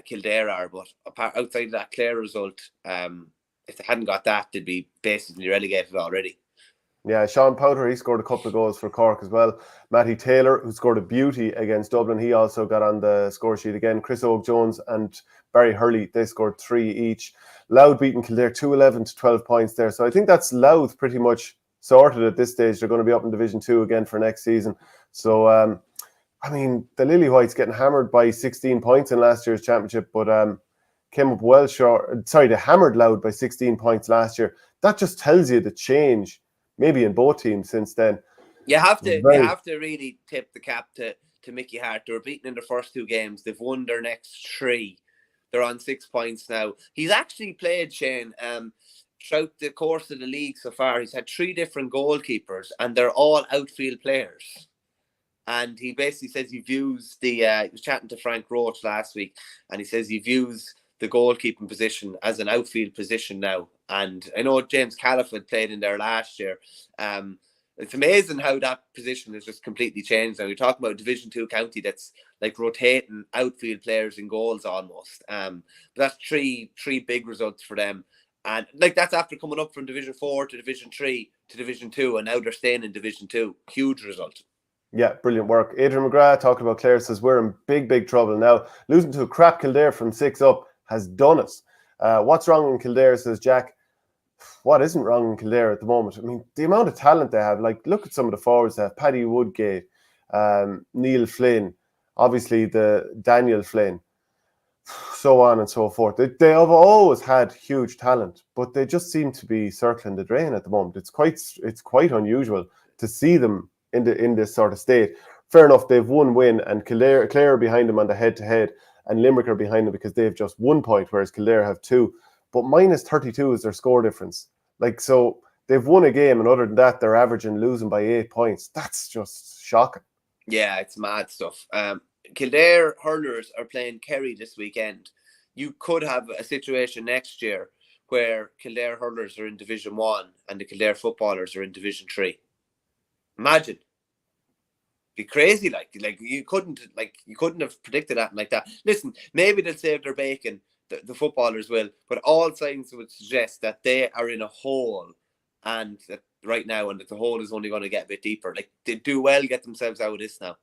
Kildare are, but outside of that Clare result, if they hadn't got that, they'd be basically relegated already. Yeah, Sean Powter, he scored a couple of goals for Cork as well. Matty Taylor, who scored a beauty against Dublin, he also got on the score sheet again. Chris Oak-Jones and Barry Hurley, they scored 3 each. Louth beating Kildare 2-11 to 12 points there. So I think that's Louth pretty much sorted at this stage. They're going to be up in Division 2 again for next season. So, I mean, the Lily Whites getting hammered by 16 points in last year's championship, but came up well short. Sorry, they hammered Louth by 16 points last year. That just tells you the change, maybe in both teams since then. You have to really tip the cap to Mickey Hart. They were beaten in the first 2 games. They've won their next 3. They're on 6 points now. He's actually played, Shane, throughout the course of the league so far. He's had 3 different goalkeepers, and they're all outfield players. And he basically says he views he was chatting to Frank Roach last week, and he says he views the goalkeeping position as an outfield position now. And I know James Califf played in there last year. It's amazing how that position has just completely changed. Now, you're talking about a Division 2 county that's like rotating outfield players in goals almost. But that's three big results for them. And like that's after coming up from Division 4 to Division 3 to Division 2, and now they're staying in Division 2. Huge result. Yeah, brilliant work. Adrian McGrath talking about Clare says we're in big trouble now. Losing to a crap Kildare from 6 up has done us. What's wrong in Kildare, says Jack. What isn't wrong in Kildare at the moment? I mean, the amount of talent they have. Like, look at some of the forwards they have. Paddy Woodgate, Neil Flynn, obviously the Daniel Flynn, so on and so forth. They have always had huge talent, but they just seem to be circling the drain at the moment. It's quite unusual to see them in this sort of state. Fair enough, they've one win, and Clare are behind them on the head-to-head, and Limerick are behind them because they've just 1 point, whereas Kildare have 2. But minus 32 is their score difference. Like, so they've won a game, and other than that, they're averaging losing by 8 points. That's just shocking. Yeah, it's mad stuff. Kildare hurlers are playing Kerry this weekend. You could have a situation next year where Kildare hurlers are in Division 1 and the Kildare footballers are in Division 3. Imagine. Be crazy, like you couldn't have predicted that like that. Listen, maybe they'll save their bacon, the footballers will, but all signs would suggest that they are in a hole, and that right now, and that the hole is only going to get a bit deeper. Like, they do well get themselves out of this now.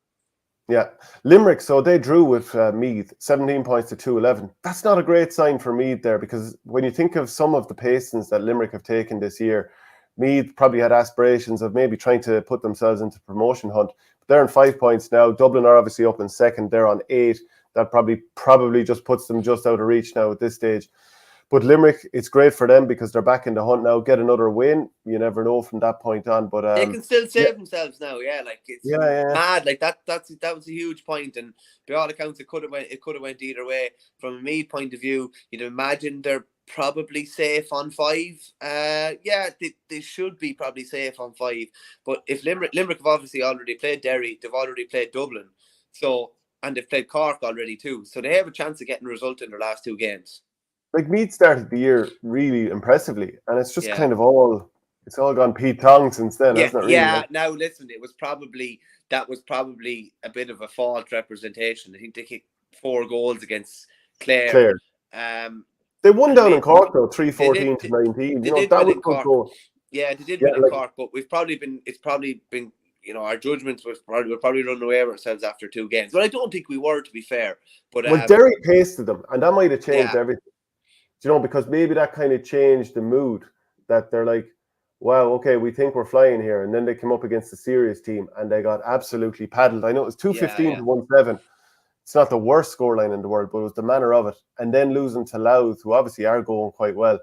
Yeah, Limerick, so they drew with Meath, 17 points to 2-11. That's not a great sign for Meath there, because when you think of some of the pacings that Limerick have taken this year, Meath probably had aspirations of maybe trying to put themselves into promotion hunt. But they're on 5 points now. Dublin are obviously up in second. They're on 8. That probably just puts them just out of reach now at this stage. But Limerick, it's great for them because they're back in the hunt now. Get another win. You never know from that point on. But they can still save themselves now. Yeah, like it's mad. Like that was a huge point, and by all accounts, it could have went either way. From a Meath point of view, you'd imagine they're probably safe on 5. They should be probably safe on 5. But if Limerick have obviously already played Derry, they've already played Dublin, and they've played Cork already too, so they have a chance of getting a result in their last 2 games. Like, Meath started the year really impressively, and it's just kind of all gone Pete Tong since then, hasn't it? Really? Yeah. Now listen, that was probably a bit of a false representation. I think they kicked 4 goals against Clare. They won down in Cork though, 3-14 to 19. You know, that was good goal. Yeah, they did win in Cork, but it's probably been our judgments we're probably running away with ourselves after 2 games. But I don't think we were, to be fair. But Derry pasted them, and that might have changed everything. Because maybe that kind of changed the mood, that they're like, wow, okay, we think we're flying here. And then they came up against a serious team and they got absolutely paddled. I know it was 2-15 to 1-7. It's not the worst scoreline in the world, but it was the manner of it. And then losing to Louth, who obviously are going quite well,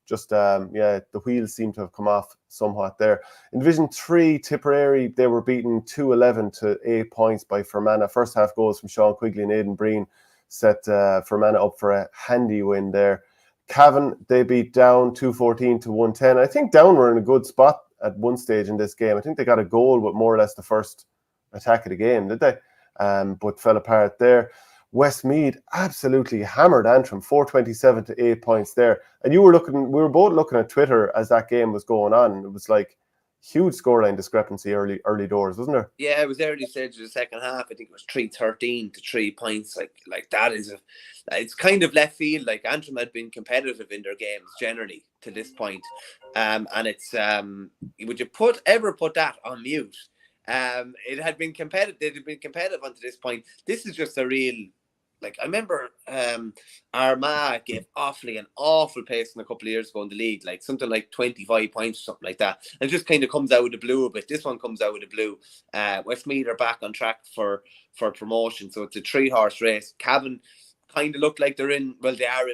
just the wheels seem to have come off somewhat there. In Division 3, Tipperary, they were beaten 2-11 to 8 points by Fermanagh. First half goals from Sean Quigley and Aidan Breen set Fermanagh up for a handy win there. Cavan, they beat Down 2-14 to 110. I think Down were in a good spot at one stage in this game. I think they got a goal with more or less the first attack of the game, did they? But fell apart there. Westmeath absolutely hammered Antrim, 427 to 8 points there. And we were both looking at Twitter as that game was going on. It was like huge scoreline discrepancy early doors, wasn't there? Yeah, it was early stage of the second half. I think it was 3-13 to 3 points. Like that is it's kind of left field. Like Antrim had been competitive in their games generally to this point. And it's would you ever put that on mute? It had been competitive. They'd been competitive until this point. This is just a real. Like, I remember Armagh gave an awful pace a couple of years ago in the league, like something like 25 points or something like that. And it just kind of comes out of the blue a bit. This one comes out of the blue. Westmeath are back on track for promotion. So it's a 3-horse race. Cavan kind of look like they are in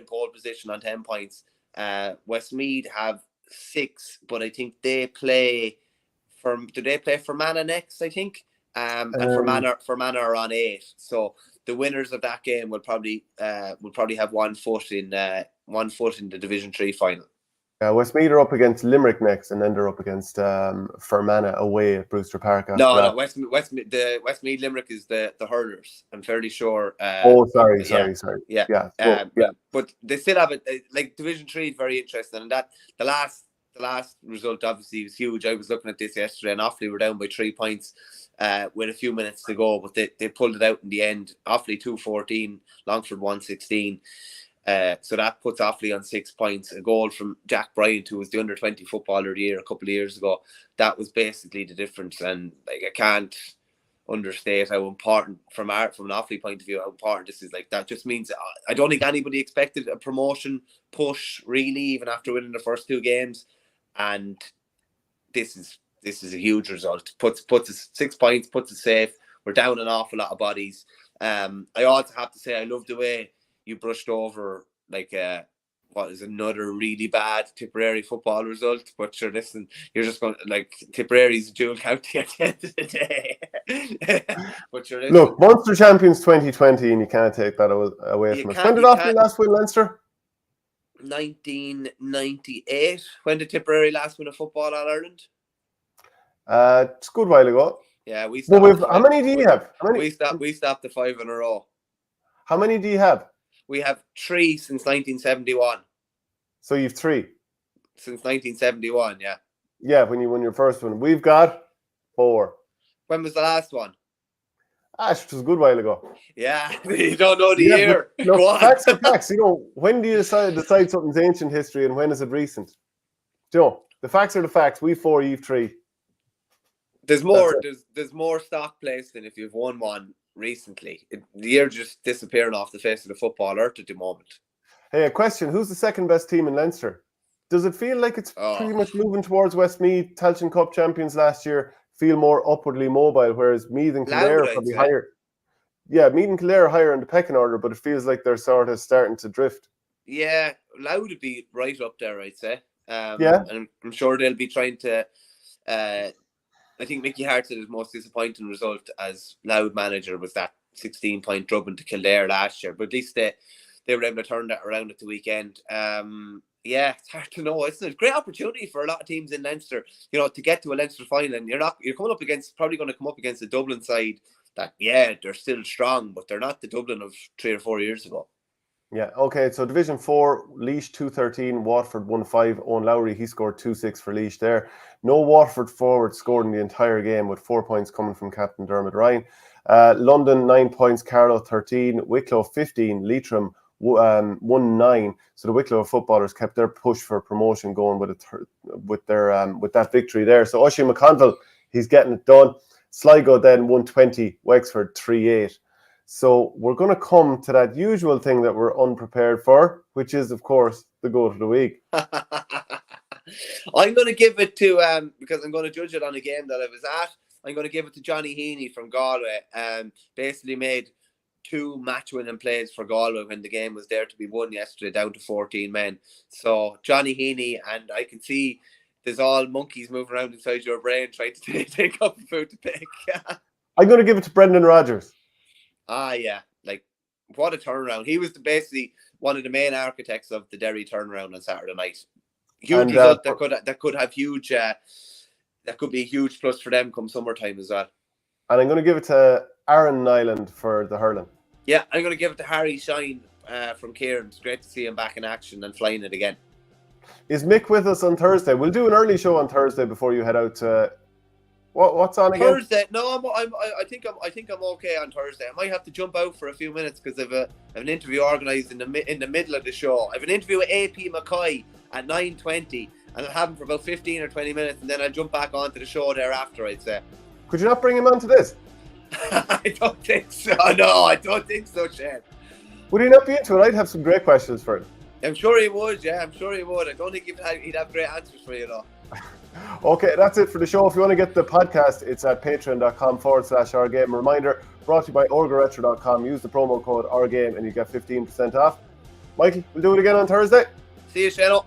pole position on 10 points. Westmeath have 6, but I think they play Fermanagh next, I think. And Fermanagh are on 8. So the winners of that game will probably have 1 foot in the Division 3 final. Westmeath are up against Limerick next, and then they're up against Fermanagh away at Brewster Park. No, Westmeath Limerick is the hurlers. I'm fairly sure. Sorry. Yeah. But they still have it. Like Division 3 is very interesting, and that the last result obviously was huge. I was looking at this yesterday, and Offaly were down by 3 points. With a few minutes to go, but they pulled it out in the end. Offaly 2-14, Longford 1-16. So that puts Offaly on 6 points. A goal from Jack Bryant, who was the under-20 footballer of the year a couple of years ago. That was basically the difference. And like I can't understate how important, from an Offaly point of view, how important this is. Like that just means I don't think anybody expected a promotion push really, even after winning the first 2 games. And this is a huge result. Puts us 6 points, puts us safe. We're down an awful lot of bodies. I also have to say I love the way you brushed over like what is another really bad Tipperary football result. But sure, listen, you're just going like Tipperary's a dual county at the end of the day. But sure, listen, look, Munster champions 2020, and you can't take that away from us. When did Offaly last win Leinster? 1998. When did Tipperary last win a football All Ireland? It's a good while ago. Yeah, we stopped. Well, how many do you have? We stopped the 5 in a row. How many do you have? We have 3 since 1971. So you've 3 since 1971. Yeah. Yeah, when you won your first one, we've got 4. When was the last one? It was a good while ago. Yeah, you don't know the year. Look, facts are facts. When do you decide something's ancient history and when is it recent? The facts are the facts. We 4, you've 3. There's more stock placed than if you've won one recently. The year just disappearing off the face of the football earth at the moment. Hey, a question. Who's the second best team in Leinster? Does it feel like it's pretty much moving towards Westmeath? Tailteann Cup champions last year feel more upwardly mobile, whereas Meath and Kildare are probably higher. Yeah, Meath and Kildare are higher in the pecking order, but it feels like they're sort of starting to drift. Yeah, Louth would be right up there, I'd say. And I'm sure they'll be trying to... I think Mickey Hart said his most disappointing result as Louth manager was that 16-point drubbing to Kildare last year, but at least they were able to turn that around at the weekend. Yeah, it's hard to know. It's a great opportunity for a lot of teams in Leinster, to get to a Leinster final. And you're probably going to come up against a Dublin side that, they're still strong, but they're not the Dublin of 3 or 4 years ago. Yeah, okay, so Division 4, Laois 2-13, Waterford 1-5, Owen Lowry, he scored 2-6 for Laois there. No Waterford forward scored in the entire game, with 4 points coming from captain Dermot Ryan. London 9 points, Carlow 13, Wicklow 15, Leitrim 1-9. So the Wicklow footballers kept their push for promotion going with that victory there. So Oisin McConville, he's getting it done. Sligo then 1-20, Wexford 3-8. So we're going to come to that usual thing that we're unprepared for, which is, of course, the goat of the week. I'm going to give it to, because I'm going to judge it on a game that I was at, I'm going to give it to Johnny Heaney from Galway. Basically made 2 match-winning plays for Galway when the game was there to be won yesterday, down to 14 men. So Johnny Heaney, and I can see there's all monkeys moving around inside your brain trying to take up food to pick. I'm going to give it to Brendan Rodgers. Yeah, like what a turnaround! He was basically one of the main architects of the Derry turnaround on Saturday night. Huge result that could have huge. That could be a huge plus for them come summertime as well. And I'm going to give it to Aaron Nyland for the hurling. Yeah, I'm going to give it to Harry Shine from Kieran. It's great to see him back in action and flying it again. Is Mick with us on Thursday? We'll do an early show on Thursday before you head out to... What's on again? Thursday? No, I think I'm okay on Thursday. I might have to jump out for a few minutes because I've an interview organised in the middle of the show. I have an interview with AP McCoy at 9:20, and I'll have him for about 15 or 20 minutes, and then I'll jump back onto the show thereafter, I'd say. Could you not bring him on to this? I don't think so. No, I don't think so, Shane. Would he not be into it? I'd have some great questions for him. I'm sure he would, yeah. I'm sure he would. I don't think he'd have great answers for you, though. Okay, that's it for the show. If you want to get the podcast, it's at patreon.com/OurGame. Reminder, brought to you by orgaretro.com. Use the promo code OurGame and you get 15% off. Michael, we'll do it again on Thursday. See you, Shane.